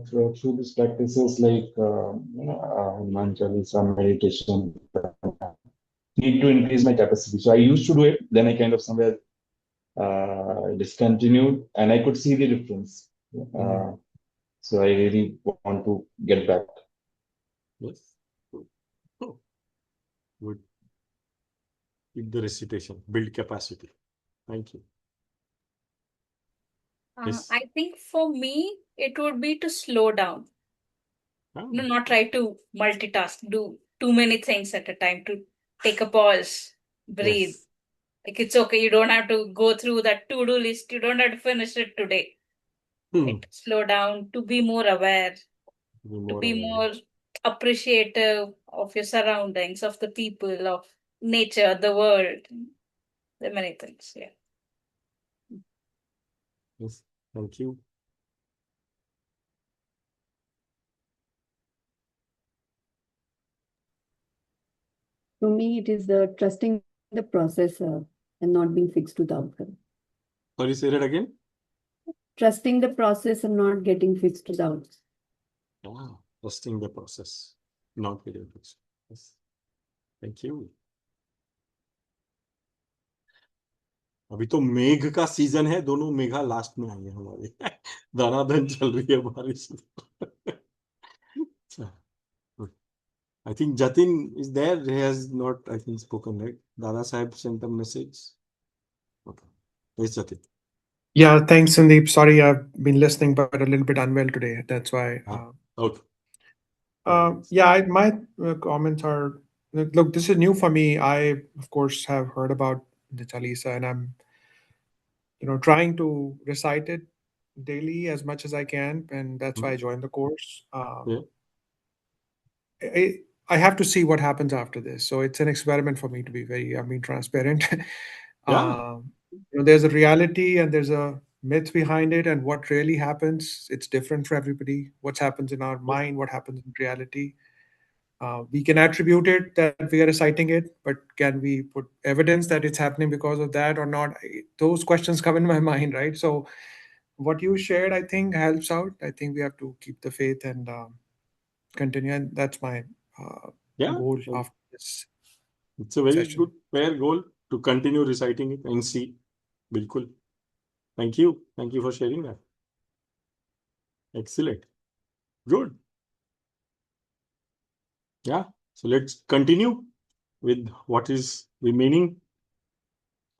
through these practices like Hanuman Chalisa, meditation, need to increase my capacity. So I used to do it, then I kind of somewhere discontinued, and I could see the difference. So I really want to get back. Yes. Oh, good. Keep the recitation. Build capacity. Thank you. Yes. I think for me, it would be to slow down. Ah, Not try to multitask, do too many things at a time, to take a pause, breathe. yes. Like it's okay, you don't have to go through that to-do list, you don't have to finish it today. Right? Slow down, to be more aware, Be to more be aware. more appreciative of your surroundings, of the people, of nature, the world. There are many things, yeah. Yes. Thank you. For me, it is trusting the process and not being fixed to the outcome. Sorry, say that again. Trusting the process and not getting fixed doubts. Trusting the process, not getting fixed. Yes. Thank you. अभी तो मेघ का season है, दोनों Megha last में आए हैं हमारे धनाधन चल रही है बारिश. I think Jatin is there. He has not, I think, spoken, right? Dada Sahib sent a message. Okay. Yes, Jatin. Yeah, thanks, Sandeep. Sorry, I've been listening, but a little bit unwell today. That's why. Okay. My comments are, look, this is new for me. I, of course, have heard about the Chalisa, and I'm, trying to recite it daily as much as I can, and that's why I joined the course. I have to see what happens after this. So it's an experiment for me, to be very, transparent. There's a reality and there's a myth behind it, and what really happens, it's different for everybody. What happens in our mind, what happens in reality. We can attribute it that we are reciting it, but can we put evidence that it's happening because of that or not? Those questions come in my mind, right? So what you shared, I think, helps out. I think we have to keep the faith and continue, and that's my goal after this. It's a very good, fair goal to continue reciting it and see. Bilkul. Thank you. Thank you for sharing that. Excellent. Good. Yeah. So let's continue with what is remaining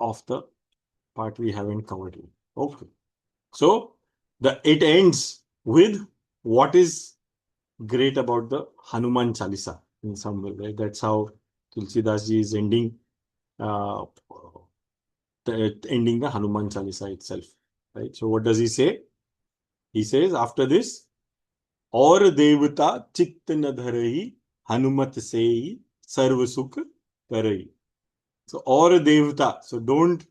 of the part we haven't covered yet. Okay. So it ends with what is great about the Hanuman Chalisa in some way, right? That's how Tulsidas ji is ending the Hanuman Chalisa itself, right? So what does he say? He says after this, और देवता चित्त न धरई हनुमत सेई सर्व सुख करई. So और देवता, so don't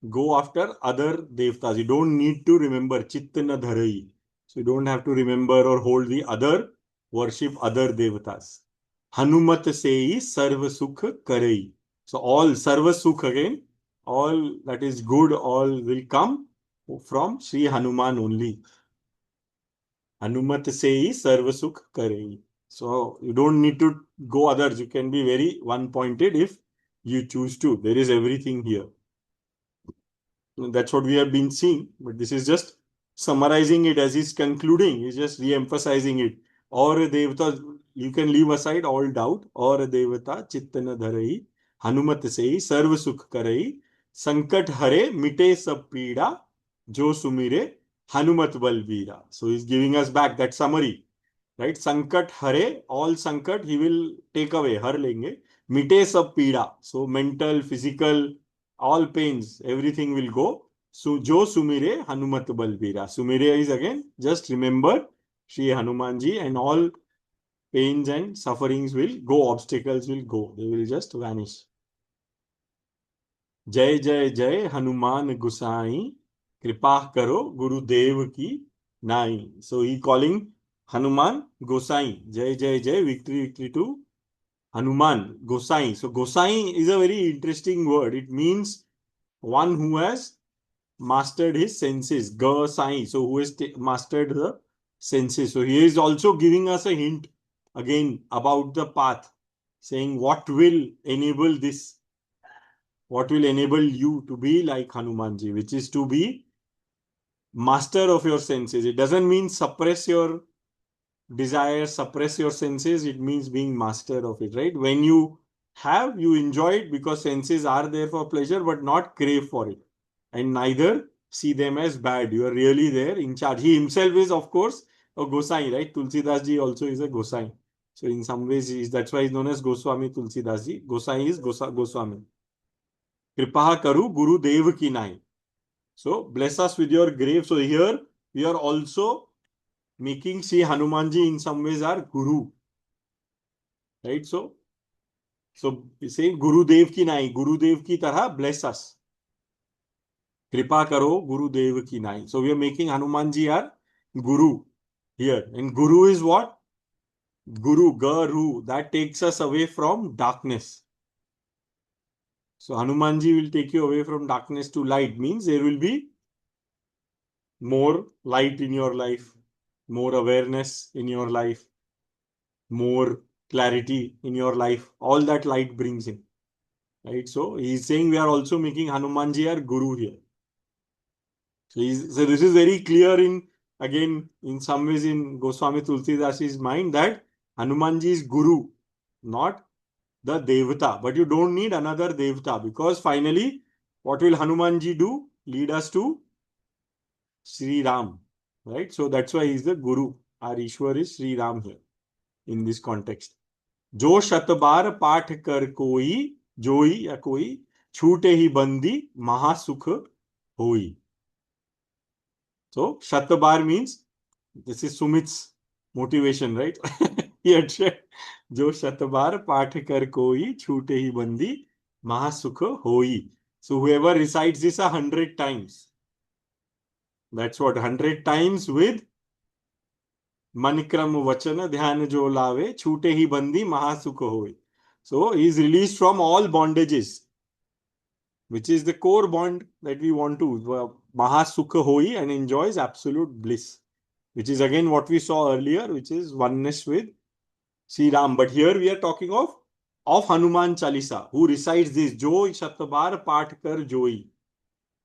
go after other devtas. You don't need to remember chitta na dharai. So you don't have to remember or hold the other, worship other devatas. Hanumat sei sarva sukh karai. So all sarva sukh again, all that is good, all will come from Sri Hanuman only. Hanumat sei sarva sukh karai. So you don't need to go others. You can be very one-pointed if you choose to. There is everything here. That's what we have been seeing, but this is just summarizing it as he's concluding. He's just re-emphasizing it. Or devata, you can leave aside all doubt. Or devata chittana dharai hanumat sei sarva sukh karai sankat hare mite sab peeda jo sumire hanumat balbira. So he's giving us back that summary, right? Sankat hare, all sankat he will take away, har lenge. Mite sab peeda, so mental, physical, all pains, everything will go. So, Jo Sumire Hanumat Balbira. Sumire is again, just remember Shri Hanumanji, and all pains and sufferings will go, obstacles will go, they will just vanish. Jai Jai Jai Hanuman Gusai, Kripa Karo Guru Dev Ki Nai. So, he calling Hanuman Gosai. Jai Jai Jai, victory, victory to Hanuman, Gosai. So, Gosai is a very interesting word. It means one who has mastered his senses. Gosai. So, who has mastered the senses. So, he is also giving us a hint again about the path, saying what will enable this, what will enable you to be like Hanumanji, which is to be master of your senses. It doesn't mean suppress your desires, suppress your senses. It means being master of it, right? When you have, you enjoy it because senses are there for pleasure, but not crave for it. And neither see them as bad. You are really there in charge. He himself is, of course, a Gosai, right? Tulsidas ji also is a Gosai. So in some ways, that's why he's known as Goswami Tulsidas ji. Gosai is Goswami. Kripaha karu Guru Dev ki nai. So bless us with your grave. So here we are also making Sri Hanumanji in some ways our Guru. Right? So we say Guru Dev ki nai. Guru Dev ki tarah bless us. Kripa karo Guru Dev ki nai. So we are making Hanumanji our Guru here. And Guru is what? Guru, Garu. That takes us away from darkness. So Hanumanji will take you away from darkness to light. Means there will be more light in your life, more awareness in your life, more clarity in your life. All that light brings in. Right? So he's saying we are also making Hanumanji our guru here. So this is very clear in some ways in Goswami Tulsidas's mind that Hanumanji is guru, not the Devata. But you don't need another Devata, because finally, what will Hanumanji do? Lead us to Sri Ram. Right? So that's why he's the guru. Our Ishwar is Sri Ram here in this context. जो शतबार पाठ कर कोई जोई या कोई छूटे ही बंदी महासुख होई. So Shatabar means, this is Sumit's motivation, right? He had said, Jo Shatabar Paath kar koi chhute hi bandi mahasukha hoi. So whoever recites this 100 times, that's what, 100 times with Manikram Vachana Dhyan Jo Lave chhute hi bandi mahasukha hoi. So he is released from all bondages, which is the core bond that we want to. Mahasukha hoi, and enjoys absolute bliss, which is again what we saw earlier, which is oneness with Sri Ram. But here we are talking of Hanuman Chalisa, who recites this, Jo Shatabar Paath Kar Joi.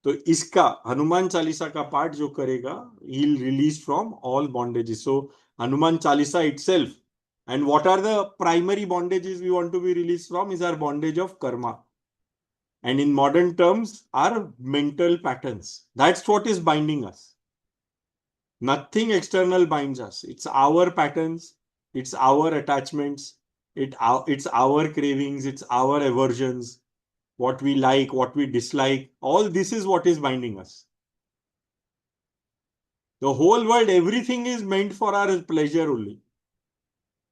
So iska Hanuman Chalisa ka part jo karega, he'll release from all bondages. So Hanuman Chalisa itself. And what are the primary bondages we want to be released from? Is our bondage of karma. And in modern terms, our mental patterns. That's what is binding us. Nothing external binds us. It's our patterns, it's our attachments, it's our cravings, it's our aversions, what we like, what we dislike. All this is what is binding us. The whole world, everything is meant for our pleasure only.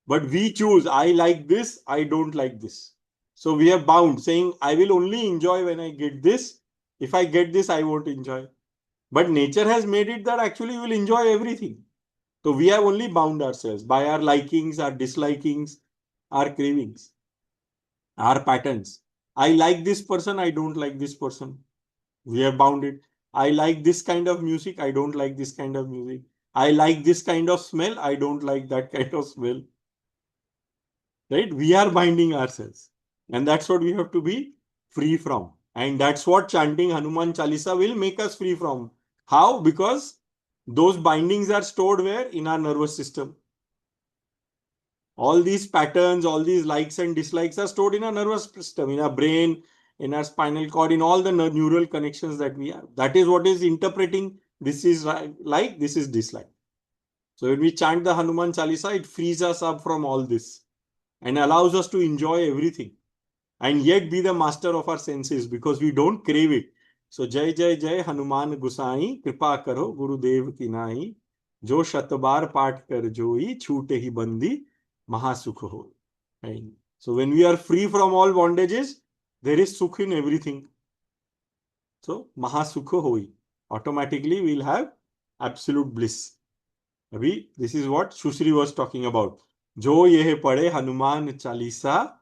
But we choose, I like this, I don't like this. So we are bound, saying, I will only enjoy when I get this. If I get this, I won't enjoy. But nature has made it that actually you will enjoy everything. So we have only bound ourselves by our likings, our dislikings, our cravings, our patterns. I like this person, I don't like this person. We have bound it. I like this kind of music, I don't like this kind of music. I like this kind of smell, I don't like that kind of smell. Right? We are binding ourselves. And that's what we have to be free from. And that's what chanting Hanuman Chalisa will make us free from. How? Because those bindings are stored where? In our nervous system. All these patterns, all these likes and dislikes are stored in our nervous system, in our brain, in our spinal cord, in all the neural connections that we have. That is what is interpreting this is like, this is dislike. So when we chant the Hanuman Chalisa, it frees us up from all this and allows us to enjoy everything and yet be the master of our senses, because we don't crave it. So Jai Jai Jai Hanuman Gusai, Kripa Karo Gurudev Ki Nahi, Jo Shatbar Paat Kar Joi, Chhute Hi Bandi, Mahasukh Ho. Right? So when we are free from all bondages, there is sukh in everything. So Mahasukh Hoi. Automatically we'll have absolute bliss. Abhi, this is what Sushri was talking about. Jo yeh pade Hanuman Chalisa,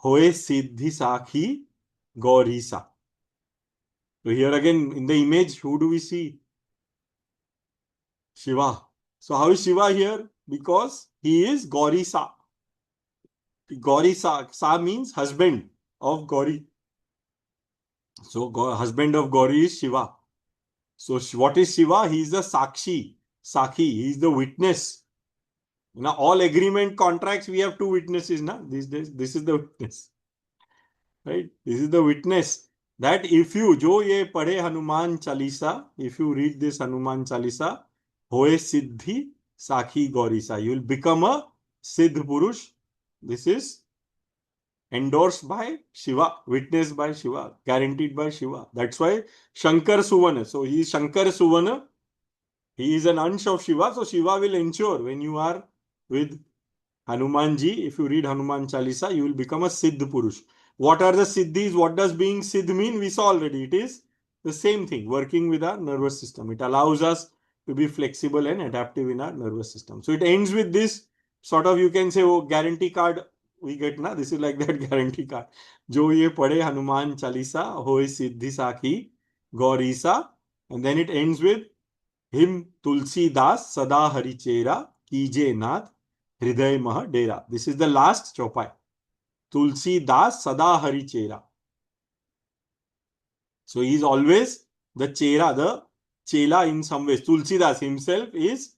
hoye siddhi sakhi gaurisa. So here again in the image, who do we see? Shiva. So how is Shiva here? Because he is Gaurisa. Gaurisa. Sa means husband of Gauri. So husband of Gauri is Shiva. So what is Shiva? He is the Sakshi. Sakhi. He is the witness. Now all agreement contracts, we have two witnesses now these days. This is the witness. Right? This is the witness that if you jo ye padhe Hanuman Chalisa, if you read this Hanuman Chalisa, hoye siddhi sakhi gaurisa, you will become a siddh purush. This is endorsed by Shiva, witnessed by Shiva, guaranteed by Shiva. That's why Shankar Suvana. So he is Shankar Suvana. He is an ansh of Shiva. So Shiva will ensure when you are with Hanumanji, if you read Hanuman Chalisa, you will become a Siddh Purush. What are the Siddhis? What does being Siddh mean? We saw already. It is the same thing, working with our nervous system. It allows us to be flexible and adaptive in our nervous system. So it ends with this sort of, you can say, oh, guarantee card we get, na? This is like that guarantee card. Jo ye pade Hanuman Chalisa, hoy Siddhi Sakhi Gaurisa. And then it ends with him Tulsidas Sada Harichera Keeje Naath Hriday Mah Dera. This is the last chopai. Tulsidas Sada Harichera. So he is always the chela in some ways. Tulsidas himself is,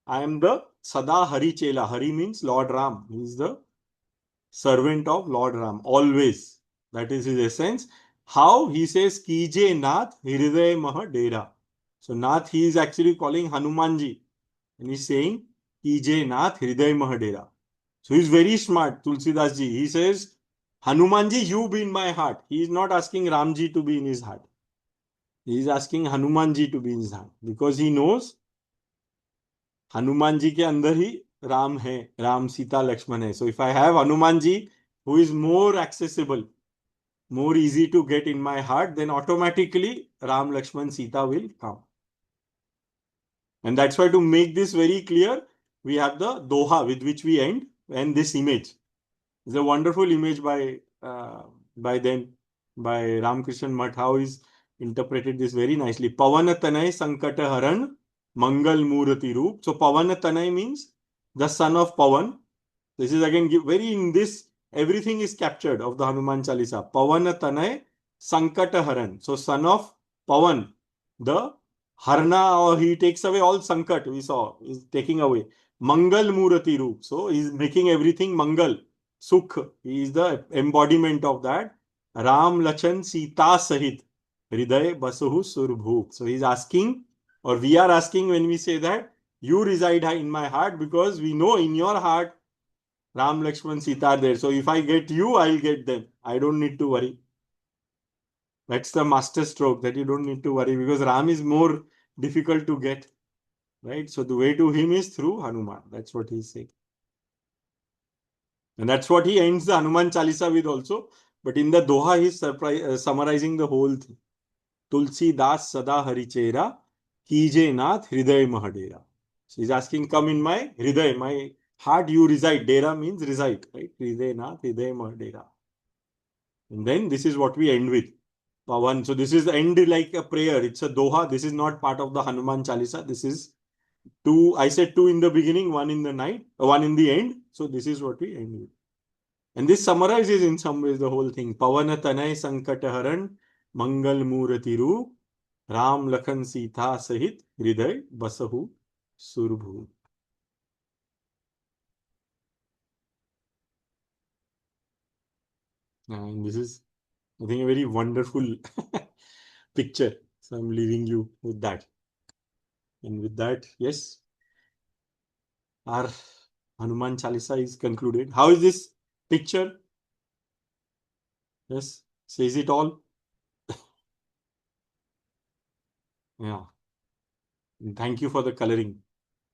I am the Sada Hari Chela. Hari means Lord Ram. He is the servant of Lord Ram. Always. That is his essence. How? He says, Keeje Naath Hriday Mah Dera. So Naath he is actually calling Hanumanji. And he's saying, Keeje Naath Hriday Mah Dera. So he's very smart, Tulsidas ji. He says, Hanumanji, you be in my heart. He is not asking Ramji to be in his heart. He is asking Hanumanji to be in his heart. Because he knows Hanuman ji के अंदर ही राम है, राम सीता लक्ष्मण है. So if I have Hanuman ji who is more accessible, more easy to get in my heart, then automatically Ram, Lakshman, Sita will come. And that's why, to make this very clear, we have the Doha with which we end, and this image is a wonderful image by Ramakrishnan Math, how he's interpreted this very nicely. Pavan Tanay Sankata Haran Mangal Murati Roop. So Pavan Tanay means the son of Pavan. This is again very, in this everything is captured of the Hanuman Chalisa. Pavan Tanay Sankata Haran. So son of Pavan, the Harna, or he takes away all Sankat, we saw, is taking away. Mangal Murati Roop. So he is making everything Mangal, Sukh. He is the embodiment of that. Ram Lachan Sita Sahit Hriday Basahu Surbhu. So he is asking, or we are asking when we say that, you reside in my heart, because we know in your heart Ram, Lakshman, Sita are there. So if I get you, I'll get them. I don't need to worry. That's the master stroke, that you don't need to worry, because Ram is more difficult to get. Right? So the way to him is through Hanuman. That's what he's saying. And that's what he ends the Hanuman Chalisa with also. But in the Doha, he's summarizing the whole thing. Tulsidas Sada Harichera Keeje Naath Hriday Mah Dera. So he's asking, come in my Hriday, my heart you reside. Dera means reside, right? Hriday Naath Hriday Mah Dera. And then this is what we end with. Pavan. So this is the end like a prayer. It's a Doha. This is not part of the Hanuman Chalisa. This is two. I said two in the beginning, one in the night, one in the end. So this is what we end with. And this summarizes in some ways the whole thing. Pavan Tanay Sankata Haran Mangal Murati Roop Ram Lakhan Sita Sahit Hriday Basahu Surbhu. And this is, I think, a very wonderful picture. So I'm leaving you with that. And with that, yes, our Hanuman Chalisa is concluded. How is this picture? Yes, says it all. Yeah. And thank you for the coloring,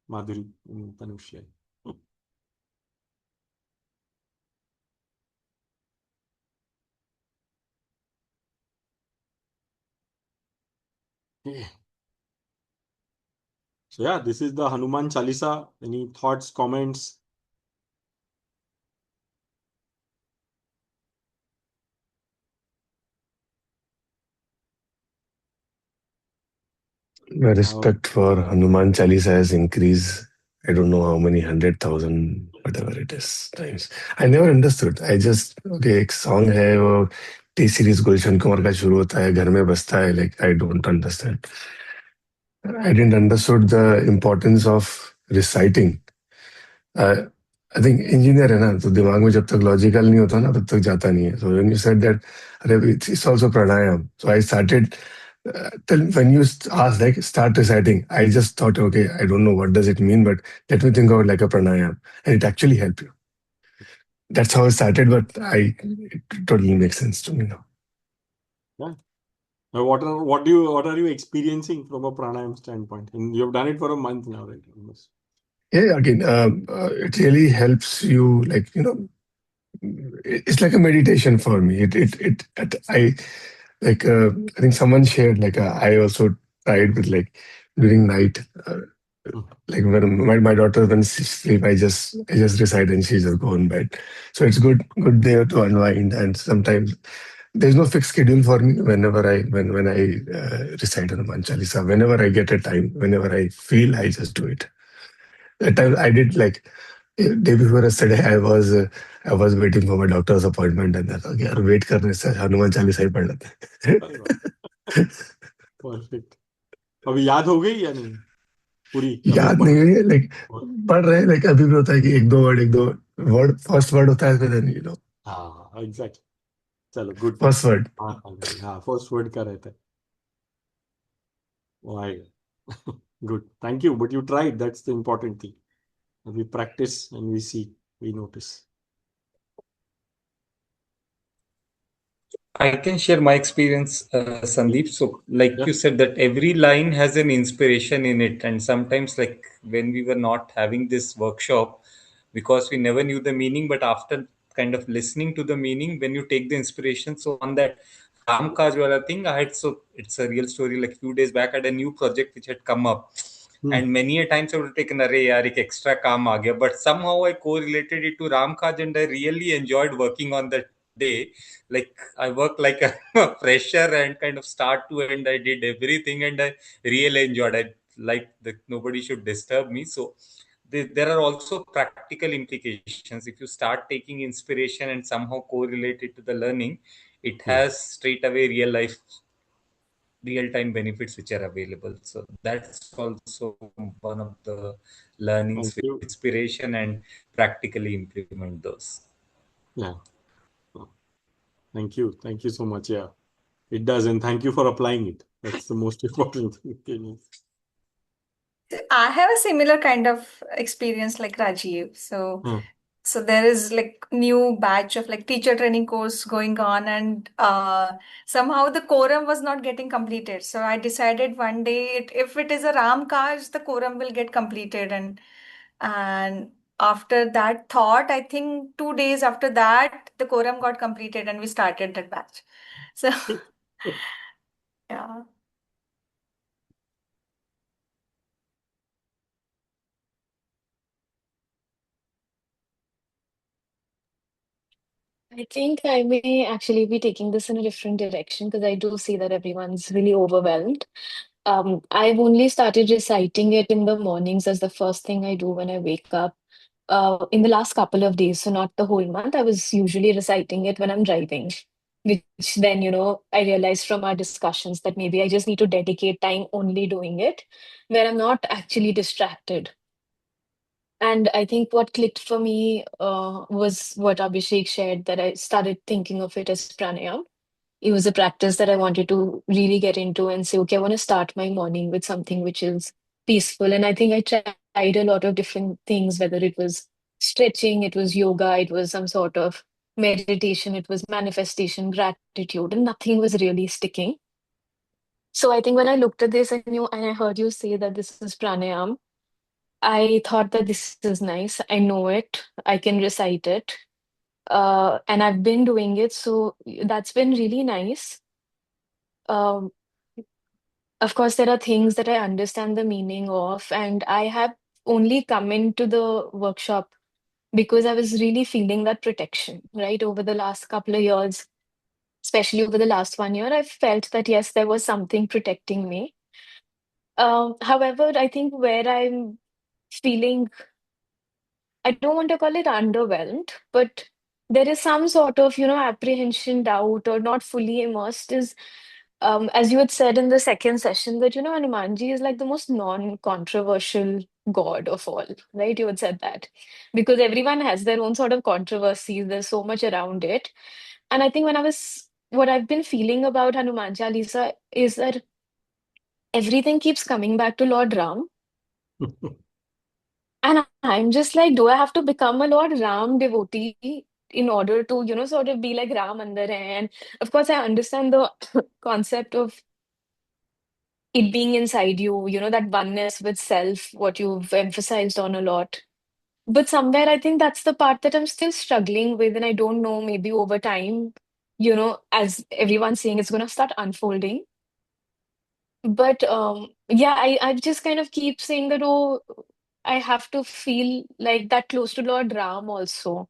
Madhuri and Tanushya. Okay. So yeah, this is the Hanuman Chalisa. Any thoughts, comments? My respect for Hanuman Chalisa has increased. I don't know how many 100,000, whatever it is, times. I never understood. I just, okay, एक song है वो T series Gulshan Kumar का शुरू होता है घर में बजता है, like I don't understand. I didn't understood the importance of reciting. I think engineer है ना, तो दिमाग में जब तक logical नहीं होता ना तब तक जाता नहीं है. So when you said that, it's also pranayam. So I started. When you asked, like, start reciting, I just thought, okay, I don't know what does it mean, but let me think of it like a pranayam, and it actually helped you. That's how I started, but it totally makes sense to me now. Yeah. Now, what are you experiencing from a pranayam standpoint? And you have done it for a month now, right? Almost. Yeah, again, it really helps you, like, it's like a meditation for me. I think someone shared, like, I also tried with, like, during night, like when my daughter, when she sleep, I just recite and she just go in bed. So it's good there to unwind. And sometimes there's no fixed schedule for me. Whenever I recite Hanuman Chalisa, whenever I get a time, whenever I feel, I just do it. That time I did like day before yesterday. I was waiting for my doctor's appointment, and I thought, यार wait करने से हनुमान चालीसा ही पढ़ लेते. Perfect. अभी याद हो गई या नहीं पूरी? याद नहीं है लाइक पढ़ रहे हैं लाइक अभी भी होता है कि एक दो वर्ड फर्स्ट वर्ड होता है देन यू नो. हाँ एग्जैक्ट. चलो गुड. First word. हाँ फर्स्ट वर्ड का रहता है. Why? Good. Thank you. But you tried. That's the important thing. We practice and we see, we notice. I can share my experience, Sandeep. So, like you said, that every line has an inspiration in it. And sometimes, like when we were not having this workshop, because we never knew the meaning, but after kind of listening to the meaning, when you take the inspiration, so on that Ram Kaj wala thing, it's a real story. Like few days back, I had a new project which had come up. And many a times I would have taken, array yaar, ek extra kaam aa gaya. But somehow I correlated it to Ram Kaj, and I really enjoyed working on that day. Like I worked like a fresher and kind of start to end, I did everything, and I really enjoyed it. Like nobody should disturb me. So there are also practical implications. If you start taking inspiration and somehow correlate it to the learning, it has straight away real time benefits which are available. So that's also one of the learnings with inspiration, and practically implement those. Yeah. Thank you. Thank you so much. Yeah, it does. And thank you for applying it. That's the most important thing. I have a similar kind of experience like Rajiv. So there is like new batch of like teacher training course going on, and somehow the quorum was not getting completed. So I decided one day if it is a Ram Kaj, the quorum will get completed. And after that thought, I think 2 days after that, the quorum got completed and we started that batch. So yeah. I think I may actually be taking this in a different direction because I do see that everyone's really overwhelmed. I've only started reciting it in the mornings as the first thing I do when I wake up. In the last couple of days, so not the whole month, I was usually reciting it when I'm driving, which then, I realized from our discussions that maybe I just need to dedicate time only doing it, where I'm not actually distracted. And I think what clicked for me was what Abhishek shared, that I started thinking of it as pranayam. It was a practice that I wanted to really get into and say, okay, I want to start my morning with something which is peaceful. And I think I tried a lot of different things, whether it was stretching, it was yoga, it was some sort of meditation, it was manifestation, gratitude, and nothing was really sticking. So I think when I looked at this and I heard you say that this is pranayam, I thought that this is nice. I know it. I can recite it. And I've been doing it, so that's been really nice. Um, of course, there are things that I understand the meaning of, and I have only come into the workshop because I was really feeling that protection, right? Over the last couple of years, especially over the last 1 year, I felt that yes, there was something protecting me. However, I think where I'm feeling, I don't want to call it underwhelmed, but there is some sort of, apprehension, doubt, or not fully immersed is, as you had said in the second session, that, Hanumanji is like the most non-controversial god of all, right? You had said that because everyone has their own sort of controversies. There's so much around it. And I think what I've been feeling about Hanuman Chalisa is that everything keeps coming back to Lord Ram. And I'm just like, do I have to become a Lord Ram devotee in order to, sort of be like Ram andar hai? And of course, I understand the concept of it being inside you, that oneness with self, what you've emphasized on a lot. But somewhere I think that's the part that I'm still struggling with, and I don't know, maybe over time, as everyone's saying, it's gonna start unfolding. But yeah, I just kind of keep saying that, oh, I have to feel like that close to Lord Ram also.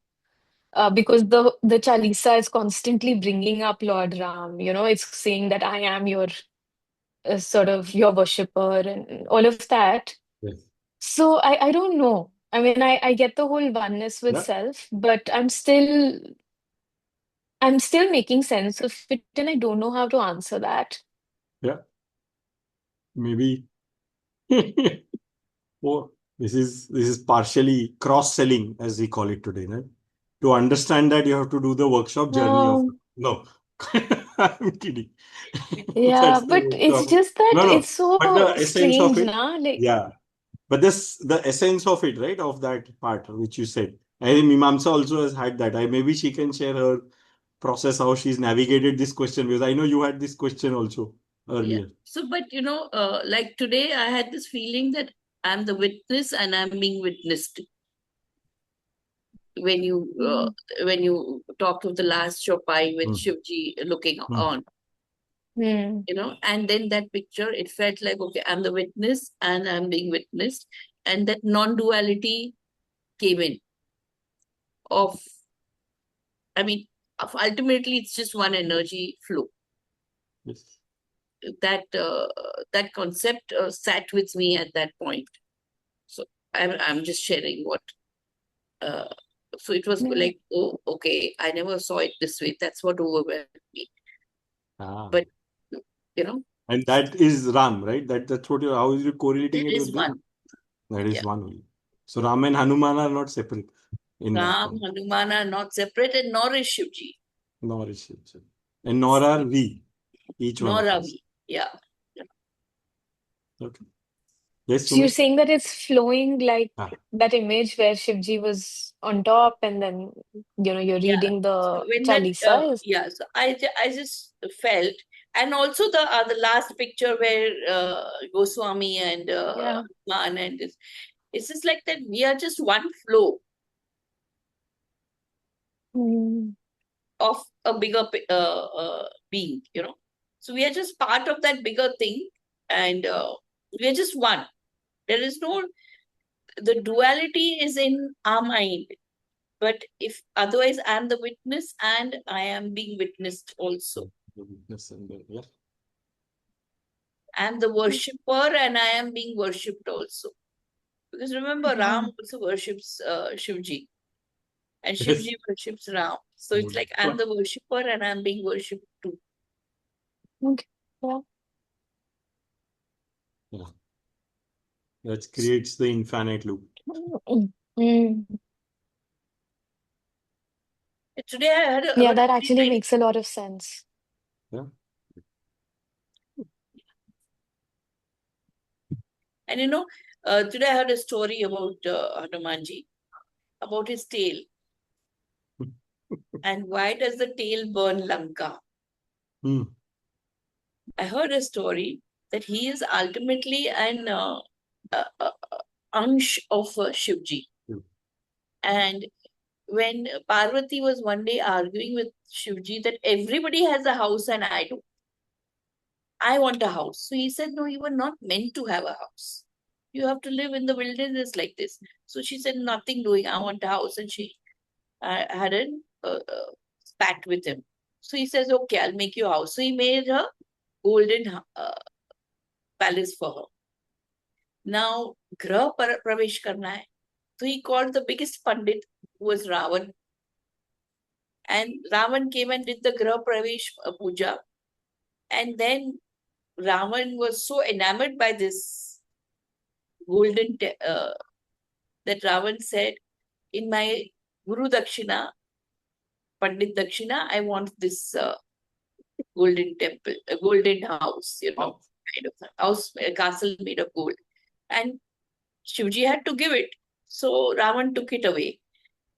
because the Chalisa is constantly bringing up Lord Ram. It's saying that I am your sort of your worshipper and all of that. Yes. So I don't know. I mean, I get the whole oneness with Yeah. self, but I'm still making sense of it, and I don't know how to answer that. Yeah. Maybe. Oh, this is partially cross-selling, as we call it today, right? To understand that, you have to do the workshop journey of. Um, No, I'm kidding. yeah, That's the but it's workshop. just that No, no. it's so But the essence of strange, it, na? Like, yeah. But the essence of it, right? Of that part which you said. I think Mimamsa also has had that. Maybe she can share her process, how she's navigated this question, because I know you had this question also Yeah. earlier. So, but like today, I had this feeling that I'm the witness and I'm being witnessed. When you talked of the last Chopai with Shivji looking on, and then that picture, it felt like, okay, I'm the witness and I'm being witnessed, and that non-duality came in. Ultimately, it's just one energy flow. Yes. That concept sat with me at that point. So I'm just sharing what. So it was like, oh, okay, I never saw it this way. That's what overwhelmed me. But and that is Ram, right? That's what how is you correlating it it is with one. That is one only. So Ram and Hanuman are not separate in that Ram, point. Hanuman are not separate, and nor is Shivji. Nor is Shivji. And nor are we. Each one Nor of are us. we. Yeah. Okay. Yes, so you're Sumit? saying that it's flowing like that image where Shivji was on top, and then you're reading So the when Chalisa. so I just felt, and also the last picture where Goswami and Yeah. Man, and it's just like that we are just one flow of a bigger being, So we are just part of that bigger thing, and we are just one. There is no, the duality is in our mind, but if otherwise I'm the witness and I am being witnessed also. The witness and the, yeah. I'm the worshipper and I am being worshipped also. Because remember, Ram also worships Shivji, and Shivji worships Ram. So it's like I'm the worshipper and I'm being worshipped too. Okay. Yeah. Yeah. That creates the infinite loop. Today I had Yeah, that actually makes a lot of sense. Yeah. And today I heard a story about Hanumanji, about his tail. And why does the tail burn Lanka? I heard a story that he is ultimately an ansh of Shivji. And when Parvati was one day arguing with Shivji that everybody has a house and I don't. I want a house. So he said, no, you were not meant to have a house. You have to live in the wilderness like this. So she said, nothing doing. I want a house. And she had a spat with him. So he says, okay, I'll make you a house. So he made her golden palace for her. Now, Grah Pravesh karna hai. So he called the biggest Pandit, who was Ravan. And Ravan came and did the Grah Pravesh puja. And then Ravan was so enamored by this golden that Ravan said, in my Guru Dakshina, Pandit Dakshina, I want this golden temple, a golden house, kind of house, a castle made of gold. And Shivji had to give it. So Ravan took it away.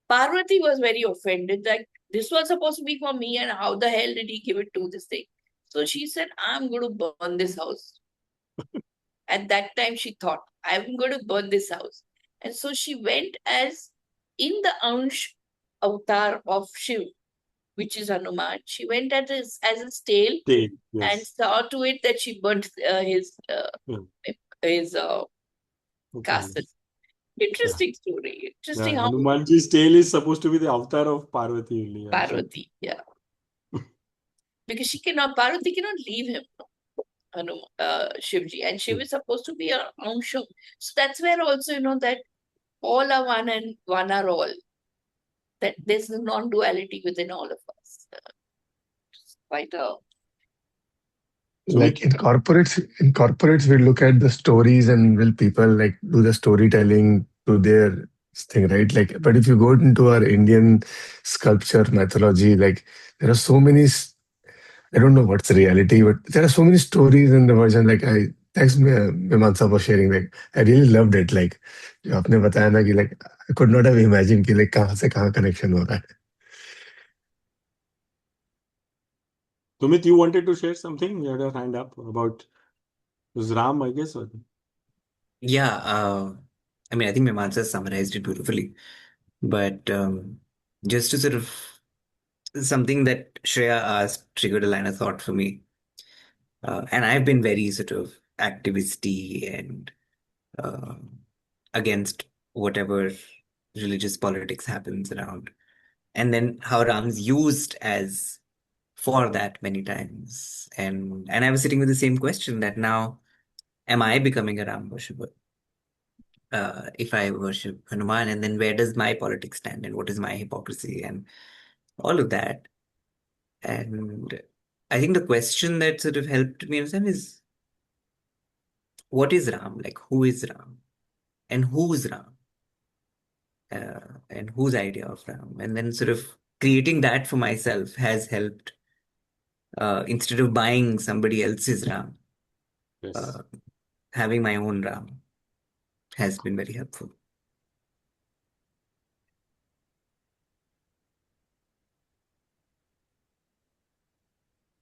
Parvati was very offended that this was supposed to be for me, and how the hell did he give it to this thing? So she said, I'm going to burn this house. At that time, she thought, I'm going to burn this house. And so she went as in the Ansh avatar of Shiv, which is Hanuman. She went as his tail, and saw to it that she burnt his castle. Interesting story. Interesting how Hanumanji's tail is supposed to be the avatar of Parvati only. Parvati, because Parvati cannot leave him, Shivji, and Shiv is supposed to be a Ansham. So that's where also, that all are one and one are all. That there's a non-duality within all of us. It's quite a... Like in corporates, we look at the stories and will people like do the storytelling to their thing, right? Like, but if you go into our Indian sculpture mythology, like there are so many. I don't know what's the reality, but there are so many stories in the version. Like thanks Mimansa for sharing. Like I really loved it. Like जो आपने बताया ना कि like I could not have imagined कि like कहाँ से कहाँ connection हो रहा है. Sumit, you wanted to share something? You had a hand up about it was Ram, I guess. Yeah, I mean, I think Mimansa summarized it beautifully. But just to sort of something that Shreya asked triggered a line of thought for me. And I've been very sort of activisty and against whatever religious politics happens around. And then how Ram's used as for that many times. And I was sitting with the same question that now, am I becoming a Ram worshipper? If I worship Hanuman, and then where does my politics stand and what is my hypocrisy and all of that? And I think the question that sort of helped me understand is, what is Ram? Like, who is Ram? And who's Ram? And whose idea of Ram? And then sort of creating that for myself has helped, instead of buying somebody else's Ram, having my own Ram has been very helpful.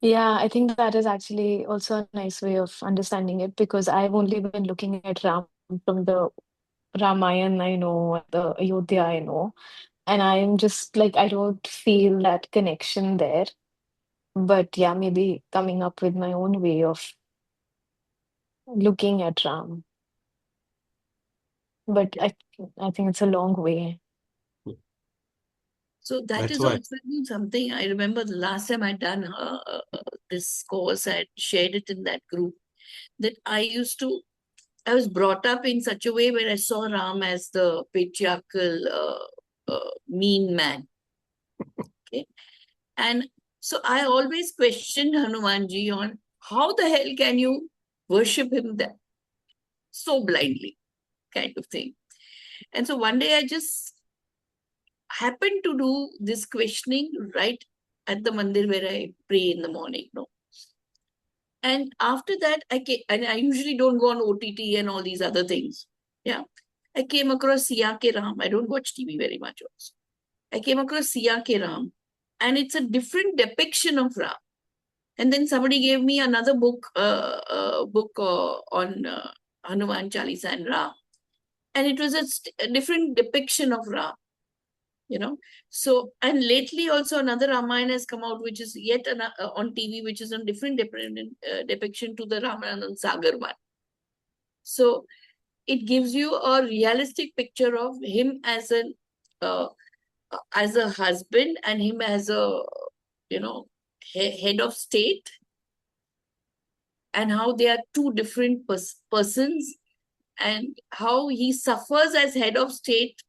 Yeah, I think that is actually also a nice way of understanding it, because I've only been looking at Ram from the Ramayana I know, the Ayodhya I know, and I'm just like, I don't feel that connection there. But yeah, maybe coming up with my own way of looking at Ram. But I think it's a long way. So that is also something I remember the last time I'd done this course, I shared it in that group, that I was brought up in such a way where I saw Ram as the patriarchal, mean man. Okay. And so I always questioned Hanumanji on how the hell can you worship him that so blindly, kind of thing. And so one day I just happened to do this questioning right at the mandir where I pray in the morning. And after that, and I usually don't go on OTT and all these other things. Yeah. I came across Siya Ke Ram. I don't watch TV very much also. I came across Siya Ke Ram, and it's a different depiction of Ram. And then somebody gave me another book on Hanuman Chalisa and Ram. And it was a different depiction of Ram. So, and lately also another Ramayana has come out, which is yet on TV, which is a different depiction to the Ramanand Sagar one. So it gives you a realistic picture of him as a husband and him as a head of state, and how they are two different persons, and how he suffers as head of state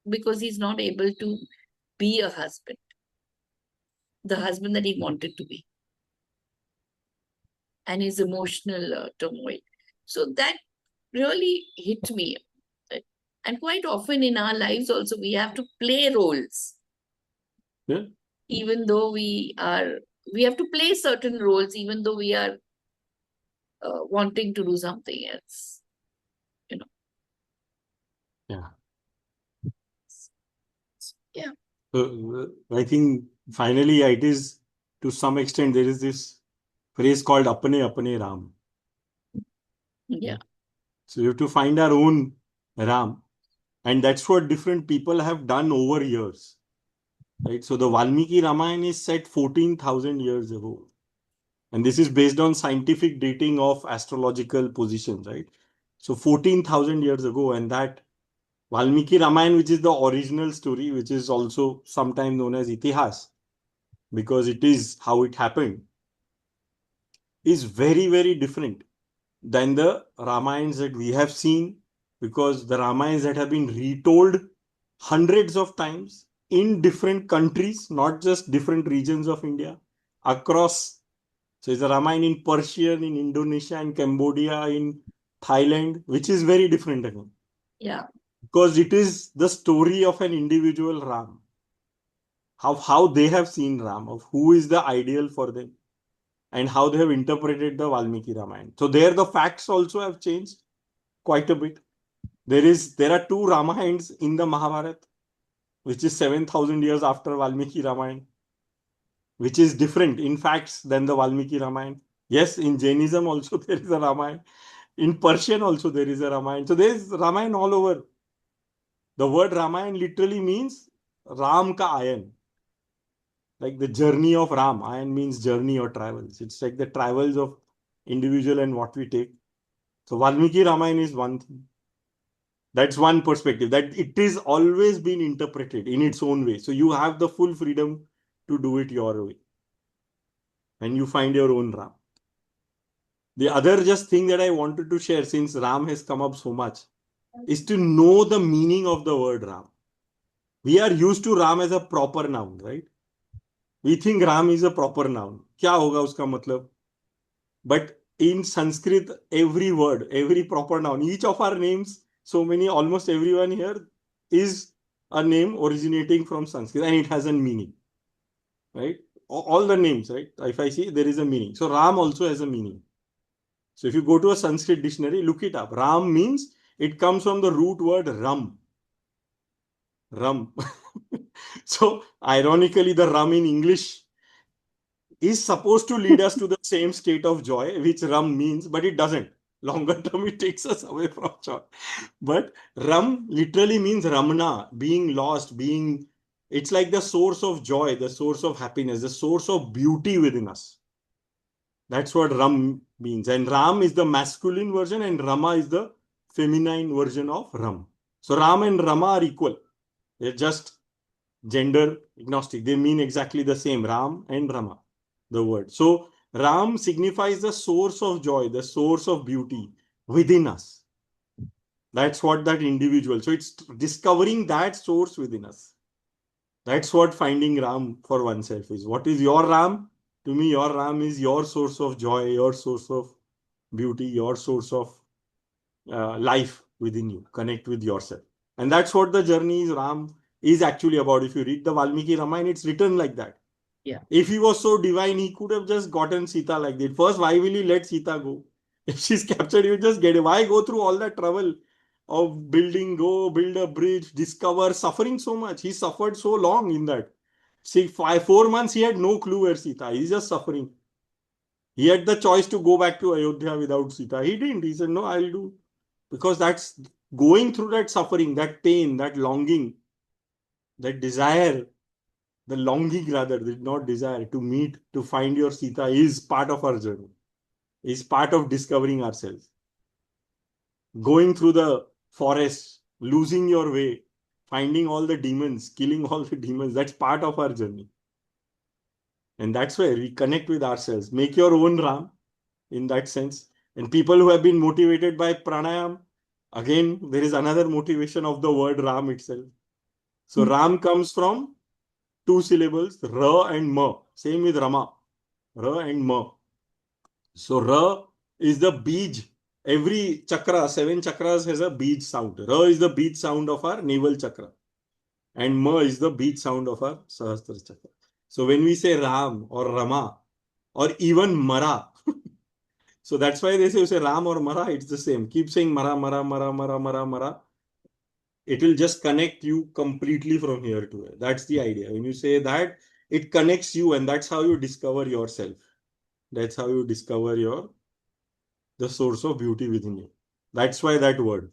because he's not able to be a husband, the husband that he wanted to be, and his emotional turmoil. So that really hit me. And quite often in our lives also, we have to play roles. Yeah. Even though we have to play certain roles, even though we are wanting to do something else. Yeah. Yeah. So I think finally it is, to some extent, there is this phrase called apne apne Ram. Yeah. So you have to find our own Ram. And that's what different people have done over years. Right? So the Valmiki Ramayana is set 14,000 years ago. And this is based on scientific dating of astrological positions, right? So 14,000 years ago, and that Valmiki Ramayana, which is the original story, which is also sometimes known as Itihas, because it is how it happened, is very, very different than the Ramayans that we have seen, because the Ramayans that have been retold hundreds of times in different countries, not just different regions of India, across. So it's a Ramayana in Persian, in Indonesia, in Cambodia, in Thailand, which is very different again. Yeah. Because it is the story of an individual Ram. How they have seen Ram, of who is the ideal for them, and how they have interpreted the Valmiki Ramayana. So there the facts also have changed quite a bit. There are two Ramayans in the Mahabharata, which is 7,000 years after Valmiki Ramayana, which is different in facts than the Valmiki Ramayana. Yes, in Jainism also there is a Ramayana. In Persian also there is a Ramayana. So there is Ramayana all over. The word Ramayana literally means Ram ka ayan. Like the journey of Ram. Ayan means journey or travels. It's like the travels of individual and what we take. So Valmiki Ramayana is one thing. That's one perspective, that it is always been interpreted in its own way. So you have the full freedom to do it your way. And you find your own Ram. The other just thing that I wanted to share, since Ram has come up so much, is to know the meaning of the word Ram. We are used to Ram as a proper noun, right? We think Ram is a proper noun. क्या होगा उसका मतलब? But in Sanskrit, every word, every proper noun, each of our names, so many, almost everyone here is a name originating from Sanskrit, and it has a meaning, right? All the names, right? If I see, there is a meaning. So Ram also has a meaning. So if you go to a Sanskrit dictionary, look it up. Ram means, it comes from the root word ram. Ram. So ironically, the ram in English is supposed to lead us to the same state of joy, which ram means, but it doesn't. Longer term, it takes us away from joy. But ram literally means ramna, being lost, being, it's like the source of joy, the source of happiness, the source of beauty within us. That's what Ram means. And Ram is the masculine version and Rama is the feminine version of Ram. So Ram and Rama are equal. They're just gender agnostic. They mean exactly the same, Ram and Rama, the word. So Ram signifies the source of joy, the source of beauty within us. That's what that individual. So it's discovering that source within us. That's what finding Ram for oneself is. What is your Ram? To me, your Ram is your source of joy, your source of beauty, your source of life within you. Connect with yourself. And that's what the journey is, Ram is actually about. If you read the Valmiki Ramayana, it's written like that. Yeah. If he was so divine, he could have just gotten Sita like that. First, why will he let Sita go? If she's captured, you just get it. Why go through all that trouble of build a bridge, discover, suffering so much? He suffered so long in that. See, 4 months, he had no clue where Sita is. He's just suffering. He had the choice to go back to Ayodhya without Sita. He didn't. He said, no, I'll do. Because that's going through that suffering, that pain, that longing, that desire, the longing rather, did not desire to meet, to find your Sita is part of our journey, is part of discovering ourselves. Going through the forest, losing your way, finding all the demons, killing all the demons, that's part of our journey. And that's where we connect with ourselves. Make your own Ram in that sense. And people who have been motivated by pranayam, again, there is another motivation of the word Ram itself. So Ram comes from 2 syllables, Ra and Ma. Same with Rama, Ra and Ma. So Ra is the bij. Every chakra, 7 chakras has a bij sound. Ra is the bij sound of our navel chakra. And Ma is the bij sound of our Sahasrara chakra. So when we say Ram or Rama or even Mara, so that's why they say Ram or Mara, it's the same. Keep saying Mara, Mara, Mara, Mara, Mara, Mara. It will just connect you completely from here to here. That's the idea. When you say that, it connects you, and that's how you discover yourself. That's how you discover the source of beauty within you. That's why that word.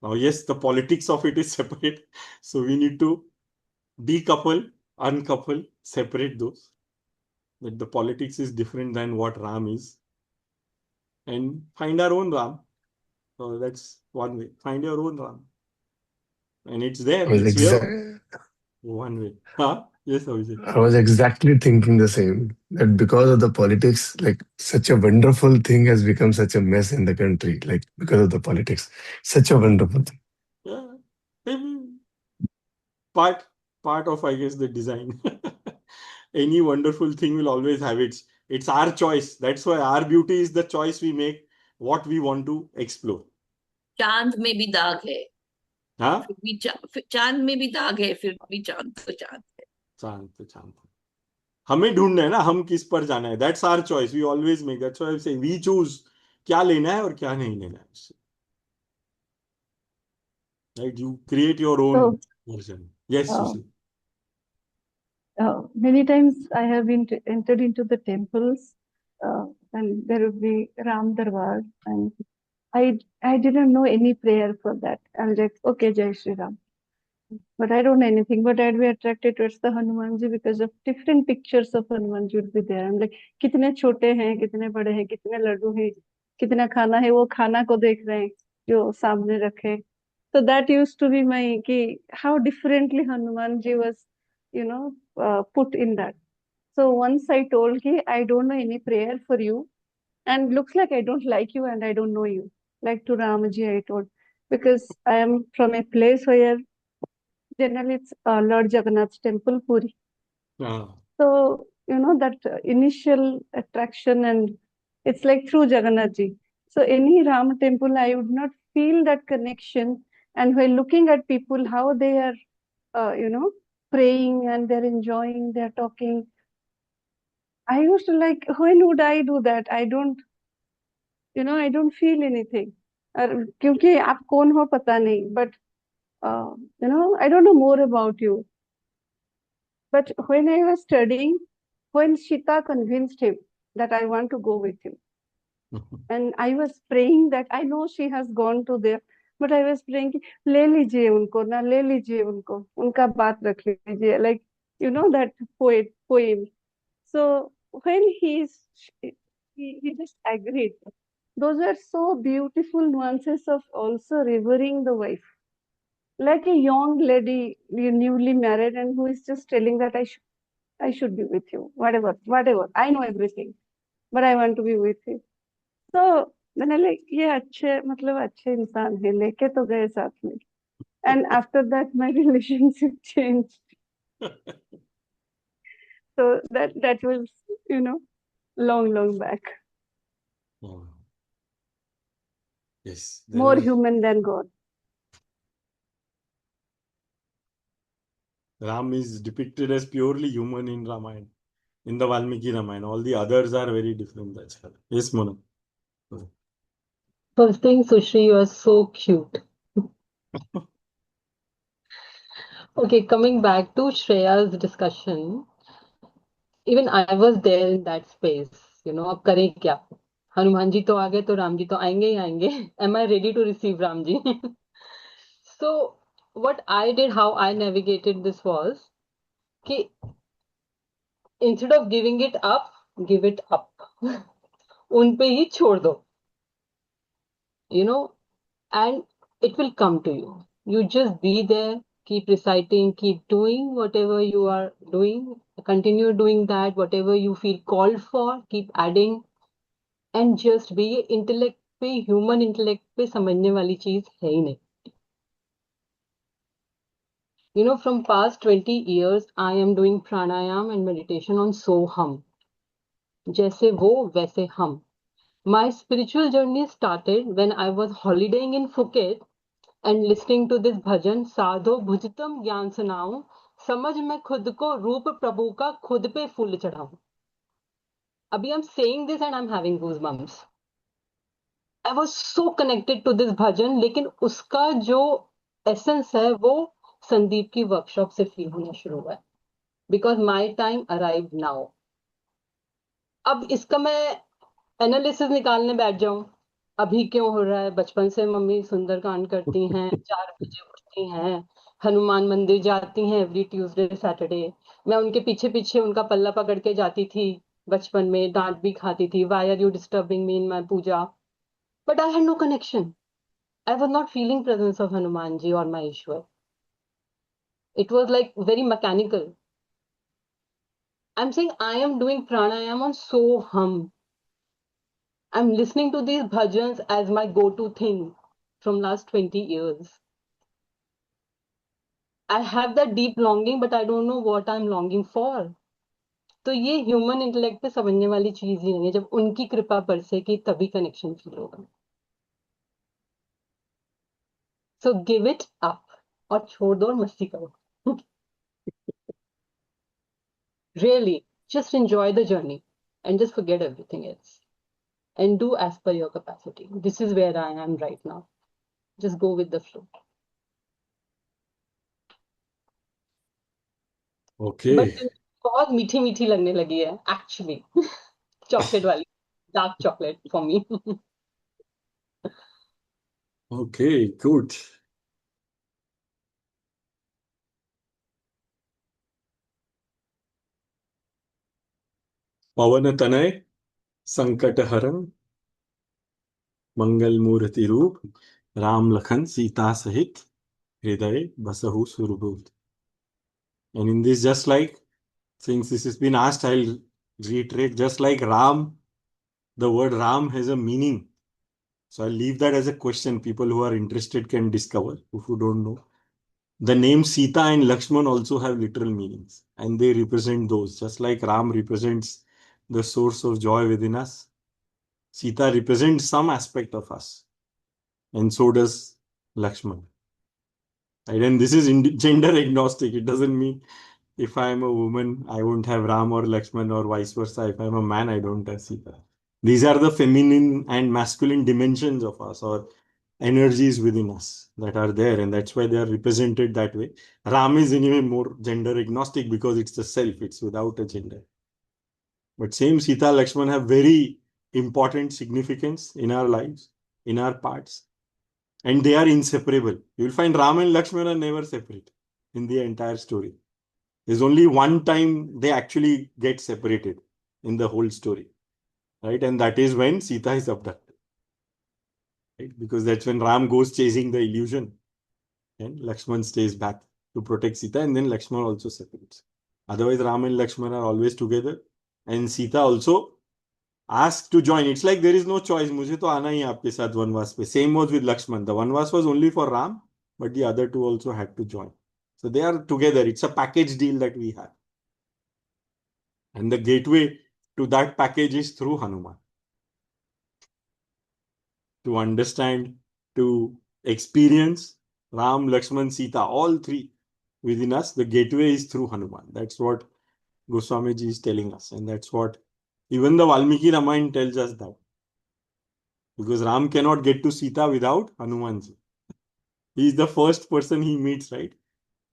Now, yes, the politics of it is separate. So we need to decouple, uncouple, separate those. That the politics is different than what Ram is. and find our own Ram. So that's one way. Find your own Ram. And it's there. I was It's here. exact. One way. Huh? Yes, Abhishek. I was exactly thinking the same. That because of the politics, like such a wonderful thing has become such a mess in the country. Like because of the politics, such a wonderful thing. Yeah. Maybe part of, I guess, the design. Any wonderful thing will always have it's our choice. That's why our beauty is the choice we make, what we want to explore. चांद में भी दाग है हाँ फिर भी चांद में भी दाग है फिर भी चांद तो चांद है चांद तो चांद हमें ढूंढना है ना, हम किस पर जाना है. That's our choice. We always make that's why I say we choose क्या लेना है और क्या नहीं लेना है उससे. Right, you create your own So, version. Yes uh, Sushil. many times I have been entered into the temples, and there would be Ram Darbar, and I didn't know any prayer for that. I'm like, okay, Jai Shri Ram. But I don't know anything. But I'd be attracted towards the Hanumanji because of different pictures of Hanumanji would be there. I'm like, कितने छोटे हैं, कितने बड़े हैं, कितने लड्डू हैं, कितना खाना है, वो खाना को देख रहे हैं जो सामने रखे. So that used to be my key, how differently Hanumanji was, put in that. So once I told ki, I don't know any prayer for you, and looks like I don't like you and I don't know you. Like to Ramaji, I told, because I am from a place where generally it's Lord Jagannath's temple, Puri. So, that initial attraction, and it's like through Jagannath ji. So any Ram temple, I would not feel that connection. And while looking at people, how they are, praying and they're enjoying, they're talking, I used to like, when would I do that? I don't feel anything. क्योंकि आप कौन हो पता नहीं, but I don't know more about you. But when I was studying, when Sita convinced him that I want to go with him, and I was praying that I know she has gone to there, but I was praying कि ले लीजिए उनको ना, ले लीजिए उनको, उनका बात रख लीजिए, like that poem. So when he just agreed. Those are so beautiful nuances of also revering the wife. Like a young lady, newly married, and who is just telling that I should be with you, whatever. I know everything, but I want to be with you. So मैंने like ये अच्छे मतलब अच्छे इंसान है, लेके तो गए साथ में. And after that, my relationship changed. So that was, long back. Yes. More human than God. Ram is depicted as purely human in Ramayana, in the Valmiki Ramayana. All the others are very different. That's all. Yes, Mona. First thing, Sushri, you are so cute. Okay, coming back to Shreya's discussion, even I was there in that space. अब करें क्या? हनुमान जी तो आ गए, तो राम जी तो आएंगे ही आएंगे. Am I ready to receive Ram ji? So what I did, how I navigated this was कि instead of giving it up, give it up. उन पे ही छोड़ दो. And it will come to you. You just be there, keep reciting, keep doing whatever you are doing, continue doing that, whatever you feel called for, keep adding, and just be. Intellect पे, human intellect पे समझने वाली चीज है ही नहीं. From past 20 years, I am doing pranayam and meditation on Soham. जैसे वो वैसे हम. My spiritual journey started when I was holidaying in Phuket and listening to this bhajan, साधो भुजतम ज्ञान सुनाऊं, समझ मैं खुद को रूप प्रभु का खुद पे फूल चढ़ाऊं. अभी I'm saying this and I'm having goosebumps. I was so connected to this bhajan, लेकिन उसका जो essence है वो संदीप की वर्कशॉप से फील होना शुरू हुआ है. Because my time arrived now. अब इसका मैं एनालिसिस निकालने बैठ जाऊं, अभी क्यों हो रहा है? बचपन से मम्मी सुंदरकांड करती हैं, 4 बजे उठती हैं, हनुमान मंदिर जाती हैं एवरी ट्यूसडे सैटरडे. मैं उनके पीछे पीछे उनका पल्ला पकड़ के जाती थी. बचपन में डांट भी खाती थी, why are you disturbing me in my puja? But I had no connection. I was not feeling presence of Hanumanji or my Ishwar. It was like very mechanical. I'm saying I am doing pranayam on so hum. I'm listening to these bhajans as my go-to thing from last 20 years. I have that deep longing, but I don't know what I'm longing for. तो ये human intellect पे समझने वाली चीज ही नहीं है, जब उनकी कृपा बरसे कि तभी कनेक्शन फील होगा. सो गिव इट अप और छोड़ दो और मस्ती करो. Really, just enjoy the journey and just forget everything else and do as per your capacity. This is where I am right now. Just go with the flow. Okay. But बहुत मीठी मीठी लगने लगी है actually. चॉकलेट वाली, dark chocolate for me. Okay, good. पवन तनय संकट हरण मंगल मूर्ति रूप राम लखन सीता सहित हृदय बसहु सुरभूत. And in this, just like, since this has been asked, I'll reiterate, just like Ram, the word Ram has a meaning. So I'll leave that as a question. People who are interested can discover, who don't know. The name Sita and Lakshman also have literal meanings, and they represent those. Just like Ram represents the source of joy within us, Sita represents some aspect of us, and so does Lakshman. Right? And this is gender agnostic. It doesn't mean if I am a woman, I won't have Ram or Lakshman, or vice versa. If I'm a man, I don't have Sita. These are the feminine and masculine dimensions of us, or energies within us that are there, and that's why they are represented that way. Ram is anyway more gender agnostic because it's the self, it's without a gender. But same Sita, Lakshman have very important significance in our lives, in our parts, and they are inseparable. You'll find Ram and Lakshman are never separate in the entire story. There's only one time they actually get separated in the whole story, right? And that is when Sita is abducted, right? Because that's when Ram goes chasing the illusion and Lakshman stays back to protect Sita, and then Lakshman also separates. Otherwise, Ram and Lakshman are always together, and Sita also asked to join. It's like there is no choice. मुझे तो आना ही है आपके साथ वनवास पे. Same was with Lakshman. The vanvas was only for Ram, but the other two also had to join. So they are together. It's a package deal that we have. And the gateway to that package is through Hanuman. To understand, to experience Ram, Lakshman, Sita, all three within us, the gateway is through Hanuman. That's what Goswamiji is telling us. And that's what even the Valmiki Ramayana tells us that. Because Ram cannot get to Sita without Hanumanji. He is the first person he meets, right?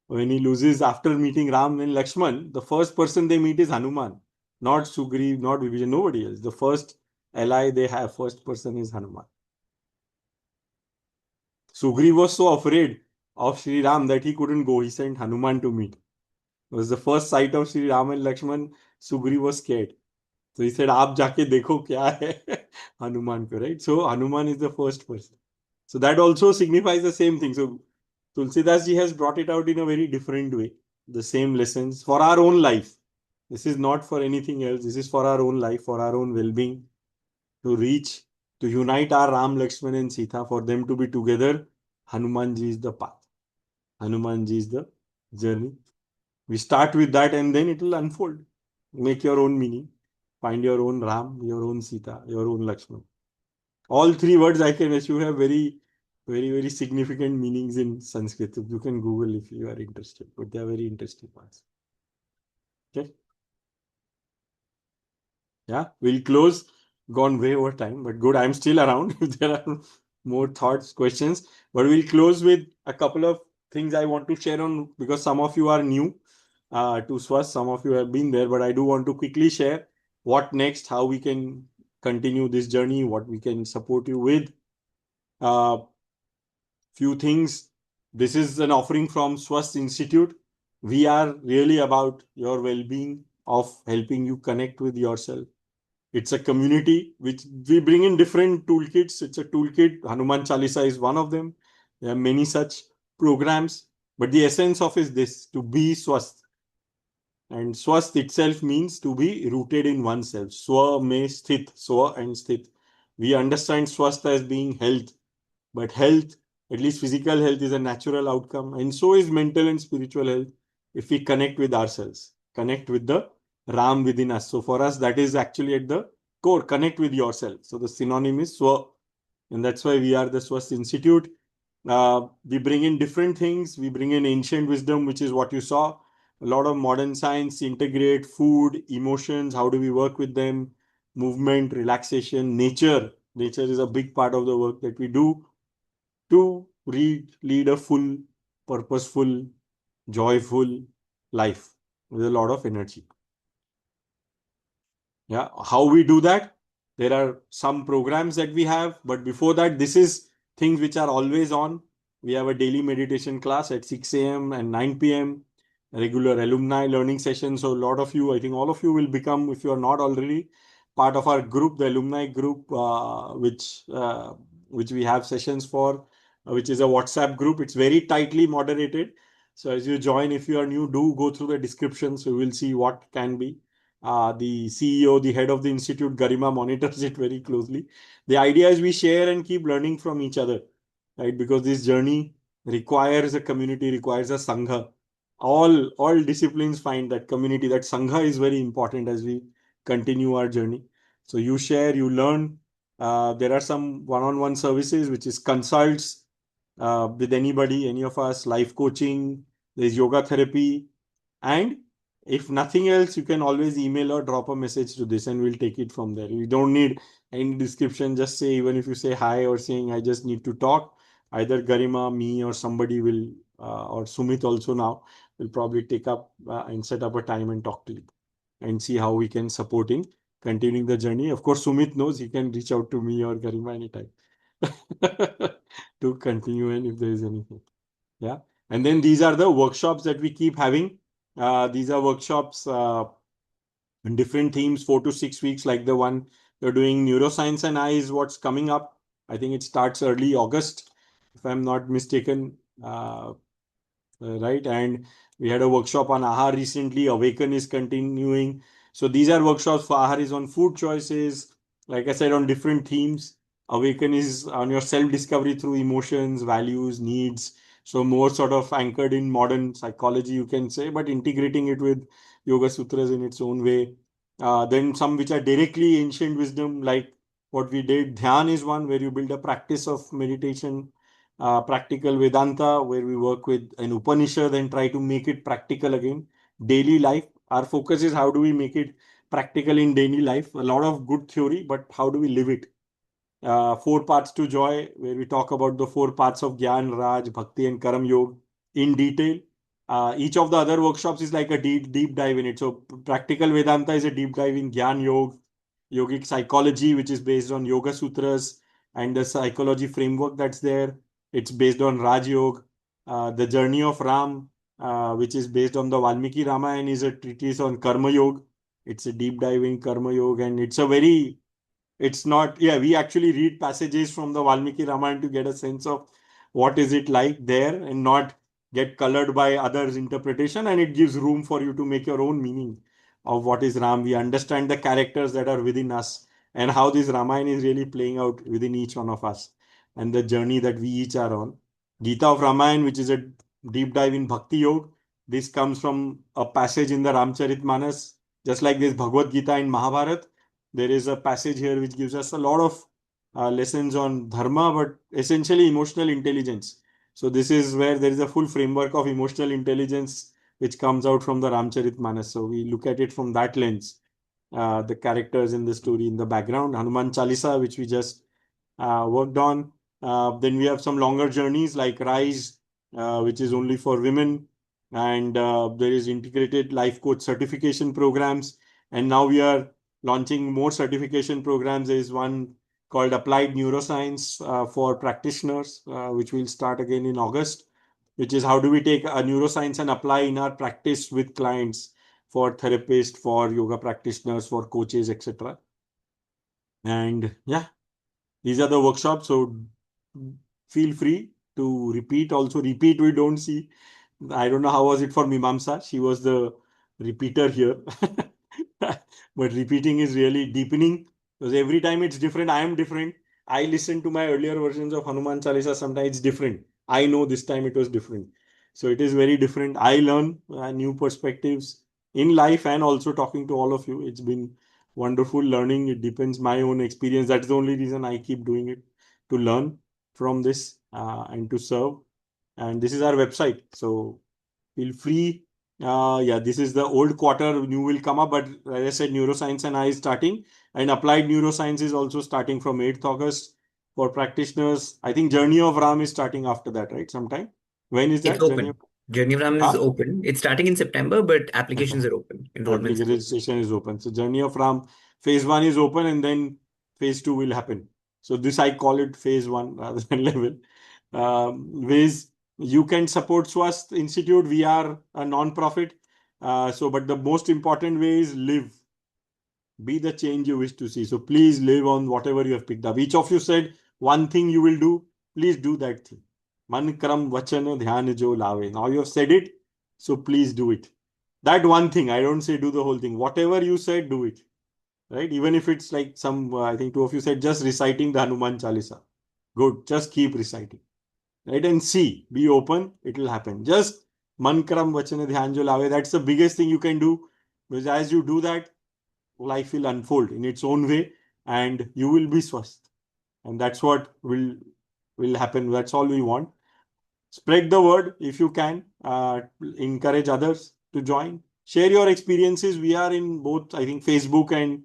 When he loses after meeting Ram and Lakshman, the first person they meet is Hanuman. Not Sugriv, not Vibhishan, nobody else. The first ally they have, first person is Hanuman. Sugriv was so afraid of Sri Ram that he couldn't go. He sent Hanuman to meet. It was the first sight of Sri Ram and Lakshman. Sugriv was scared. So he said, "Aap jaake dekho kya hai Hanuman ko," right? So Hanuman is the first person. So that also signifies the same thing. So Tulsidas ji has brought it out in a very different way. The same lessons for our own life. This is not for anything else. This is for our own life, for our own well-being, to reach, to unite our Ram, Lakshman and Sita, for them to be together. Hanumanji is the path. Hanumanji is the journey. We start with that and then it will unfold. Make your own meaning. Find your own Ram, your own Sita, your own Lakshman. All three words I can assure have very, very, very significant meanings in Sanskrit. You can Google if you are interested, but they are very interesting ones. Okay. Yeah, we'll close. Gone way over time, but good. I'm still around if there are more thoughts, questions. But we'll close with a couple of things I want to share on, because some of you are new to Swasth, some of you have been there, but I do want to quickly share what next, how we can continue this journey, what we can support you with. Few things. This is an offering from Swasth Institute. We are really about your well-being, of helping you connect with yourself. It's a community which we bring in different toolkits. It's a toolkit. Hanuman Chalisa is one of them. There are many such programs. But the essence of is this, to be Swasth. And Swasth itself means to be rooted in oneself. Swa me sthit, Swa and sthit. We understand Swasth as being health. But health, at least physical health, is a natural outcome. And so is mental and spiritual health if we connect with ourselves, connect with the Ram within us. So for us, that is actually at the core, connect with yourself. So the synonym is Swa. And that's why we are the Swasth Institute. We bring in different things. We bring in ancient wisdom, which is what you saw. A lot of modern science, integrate food, emotions, how do we work with them, movement, relaxation, nature. Nature is a big part of the work that we do to lead a full, purposeful, joyful life with a lot of energy. Yeah, how we do that? There are some programs that we have, but before that, this is things which are always on. We have a daily meditation class at 6 a.m. and 9 p.m. Regular alumni learning sessions. So a lot of you, I think all of you will become, if you are not already, part of our group, the alumni group, which we have sessions for, which is a WhatsApp group. It's very tightly moderated. So as you join, if you are new, do go through the description. So you will see what can be. The CEO, the head of the institute, Garima, monitors it very closely. The idea is we share and keep learning from each other, right? Because this journey requires a community, requires a sangha. All disciplines find that community, that sangha is very important as we continue our journey. So you share, you learn. There are some one-on-one services, which is consults with anybody, any of us, life coaching, there's yoga therapy, and if nothing else, you can always email or drop a message to this and we'll take it from there. You don't need any description. Just say, even if you say hi or saying, I just need to talk, either Garima, me, or somebody will, or Sumit also now, will probably take up and set up a time and talk to you and see how we can support in continuing the journey. Of course, Sumit knows he can reach out to me or Garima anytime to continue and if there is anything. Yeah. And then these are the workshops that we keep having. These are workshops in different themes, 4 to 6 weeks, like the one you're doing. Neuroscience and I is what's coming up. I think it starts early August, if I'm not mistaken. Right. And we had a workshop on AHAR recently. Awaken is continuing. So these are workshops for AHAR is on food choices. Like I said, on different themes. Awaken is on your self-discovery through emotions, values, needs. So more sort of anchored in modern psychology, you can say, but integrating it with Yoga Sutras in its own way. Then some which are directly ancient wisdom, like what we did. Dhyan is one where you build a practice of meditation. Practical Vedanta, where we work with an Upanishad and try to make it practical again. Daily life. Our focus is how do we make it practical in daily life. A lot of good theory, but how do we live it? 4 Paths to Joy, where we talk about the 4 paths of Gyan, Raj, Bhakti, and Karam Yoga in detail. Each of the other workshops is like a deep dive in it. So Practical Vedanta is a deep dive in Gyan Yoga, yogic psychology, which is based on Yoga Sutras and the psychology framework that's there. It's based on Raj Yoga. The Journey of Ram, which is based on the Valmiki Ramayana, is a treatise on Karma Yoga. It's a deep dive in Karma Yoga, and it's not, yeah, we actually read passages from the Valmiki Ramayana to get a sense of what is it like there and not get colored by others' interpretation. And it gives room for you to make your own meaning of what is Ram. We understand the characters that are within us and how this Ramayana is really playing out within each one of us and the journey that we each are on. Gita of Ramayana, which is a deep dive in Bhakti Yoga. This comes from a passage in the Ramcharitmanas, just like this Bhagavad Gita in Mahabharata. There is a passage here which gives us a lot of lessons on dharma, but essentially emotional intelligence. So this is where there is a full framework of emotional intelligence which comes out from the Ramcharitmanas. So we look at it from that lens. The characters in the story in the background, Hanuman Chalisa, which we just worked on. Then we have some longer journeys like Rise, which is only for women. And there is integrated life coach certification programs. And now we are launching more certification programs. There is one called Applied Neuroscience for practitioners, which will start again in August, which is how do we take a neuroscience and apply in our practice with clients for therapists, for yoga practitioners, for coaches, etc. And yeah, these are the workshops. So feel free to repeat. Also repeat, we don't see. I don't know how was it for Mimamsa. She was the repeater here. But repeating is really deepening because every time it's different. I am different. I listen to my earlier versions of Hanuman Chalisa. Sometimes it's different. I know this time it was different. So it is very different. I learn new perspectives in life and also talking to all of you. It's been wonderful learning. It depends my own experience. That's the only reason I keep doing it, to learn from this and to serve. And this is our website. So feel free. Yeah, this is the old quarter. New will come up, but as I said, neuroscience and I is starting, and applied neuroscience is also starting from 8th August for practitioners. I think Journey of Ram is starting after that, right? Sometime. When is It's that? Journey of open. Journey of Ram is open. It's starting in September, but applications are open. Enrollments. Application registration is open. So Journey of Ram phase 1 is open, and then phase 2 will happen. So this I call it phase 1 rather than level. Ways you can support Swasth Institute. We are a non-profit. But the most important way is live. Be the change you wish to see. So please live on whatever you have picked up. Each of you said one thing you will do. Please do that thing. Man kram vachana dhyan jo lave. Now you have said it. So please do it. That one thing. I don't say do the whole thing. Whatever you said, do it. Right? Even if it's like some, I think two of you said just reciting the Hanuman Chalisa. Good. Just keep reciting. Right? And see. Be open. It will happen. Just man kram vachana dhyan jo lave. That's the biggest thing you can do. Because as you do that, life will unfold in its own way and you will be swasth, and that's what will happen. That's all we want. Spread the word if you can. Encourage others to join, share your experiences. We are in both, I think, Facebook and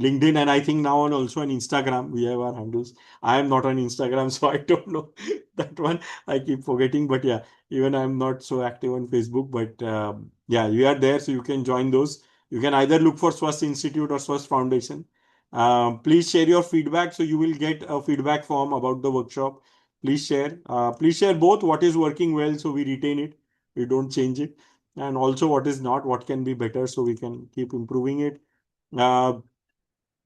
LinkedIn, and I think now on also on Instagram we have our handles. I am not on Instagram, so I don't know that one. I keep forgetting, but yeah, even I'm not so active on Facebook. But yeah, we are there, so you can join those. You can either look for Swasth Institute or Swasth Foundation. Please share your feedback. So you will get a feedback form about the workshop. Please share. Please share both what is working well, so we retain it, we don't change it, and also what is not, what can be better, so we can keep improving it. Uh,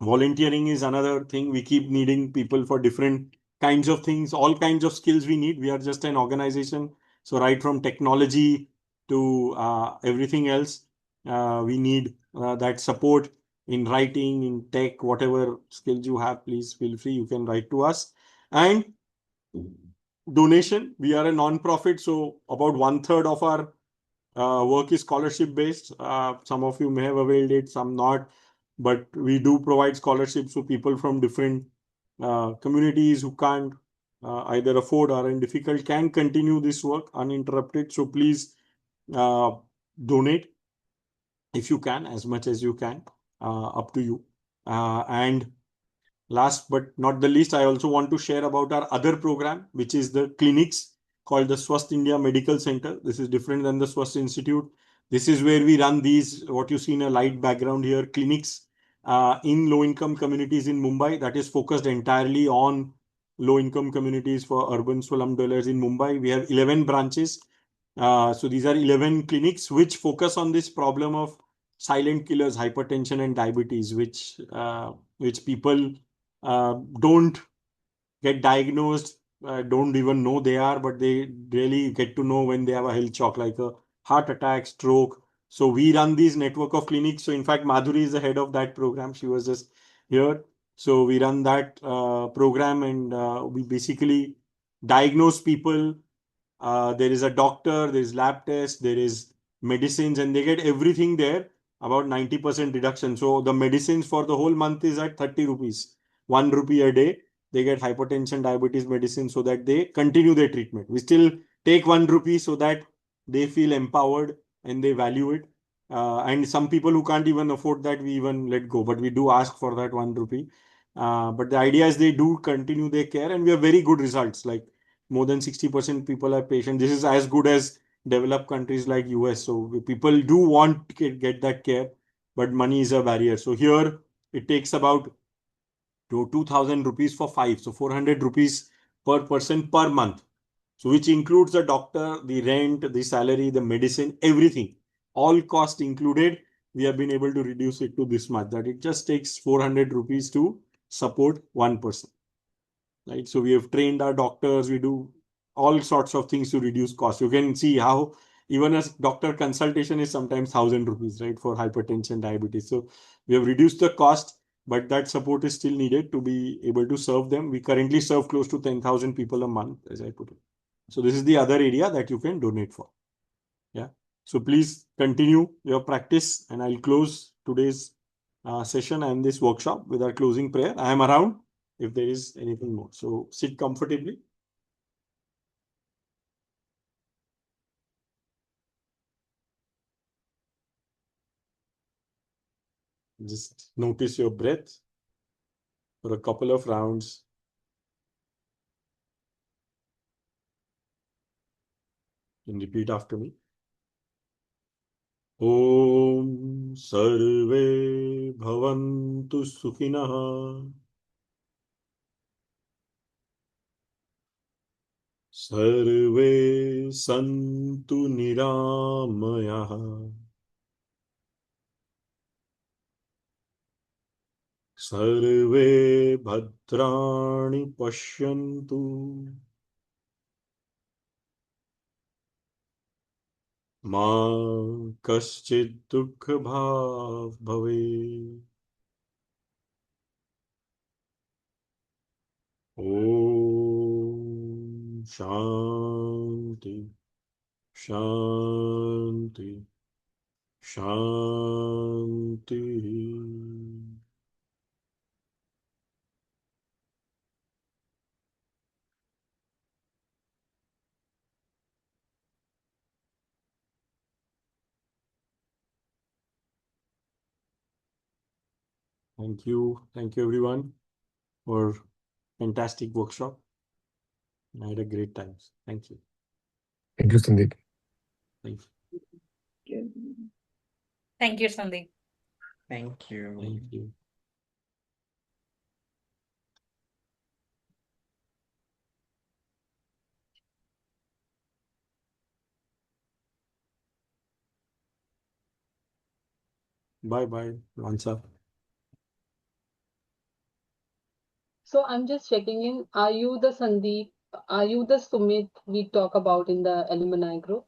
Volunteering is another thing. We keep needing people for different kinds of things, all kinds of skills we need. We are just an organization. So right from technology to everything else, we need that support in writing, in tech, whatever skills you have, please feel free. You can write to us. And donation. We are a non-profit, so about 1/3 of our work is scholarship based. Some of you may have availed it, some not, but we do provide scholarships to people from different communities who can't either afford or in difficult can continue this work uninterrupted. So please donate if you can, as much as you can, up to you. And last but not the least, I also want to share about our other program, which is the clinics called the Swasth India Medical Center. This is different than the Swasth Institute. This is where we run these, what you see in a light background here, clinics in low-income communities in Mumbai. That is focused entirely on low-income communities for urban slum dwellers in Mumbai. We have 11 branches. So these are 11 clinics which focus on this problem of silent killers, hypertension and diabetes, which people don't get diagnosed, don't even know they are, but they really get to know when they have a health shock like a heart attack, stroke. So we run these network of clinics. So in fact, Madhuri is the head of that program. She was just here. So we run that program, and we basically diagnose people. There is a doctor, there is lab test, there is medicines, and they get everything there, about 90% reduction. So the medicines for the whole month is at 30 rupees, 1 rupee a day. They get hypertension, diabetes medicine so that they continue their treatment. We still take 1 rupee so that they feel empowered and they value it. And some people who can't even afford that, we even let go, but we do ask for that 1 rupee. But the idea is they do continue their care, and we have very good results. Like more than 60% people are patient. This is as good as developed countries like US. So people do want to get that care, but money is a barrier. So here it takes about 2,000 rupees for 5. So 400 rupees per person per month. So which includes the doctor, the rent, the salary, the medicine, everything. all cost included, we have been able to reduce it to this much, that it just takes 400 rupees to support one person. Right? So we have trained our doctors, we do all sorts of things to reduce cost. You can see how even a doctor consultation is sometimes 1,000 rupees, right, for hypertension, diabetes. So we have reduced the cost, but that support is still needed to be able to serve them. We currently serve close to 10,000 people a month, as I put it. So this is the other area that you can donate for. Yeah. So please continue your practice, and I'll close today's session and this workshop with our closing prayer. I am around if there is anything more. So sit comfortably. Just notice your breath for a couple of rounds. And repeat after me. Om Sarve Bhavantu Sukhinah. Sarve Santu Niramayah. Sarve Bhadrani Pashyantu. Ma Kaschid Dukha Bhav Bhave. Om Shanti Shanti Shanti. Thank you. Thank you, everyone, for fantastic workshop. I had a great time. Thank you. Thank you, Sandeep. Thank you. Thank you, Sandeep. Thank you. Thank you. Bye-bye, Vansa. So I'm just checking in. Are you the Sandeep? Are you the Sumit we talk about in the alumni group?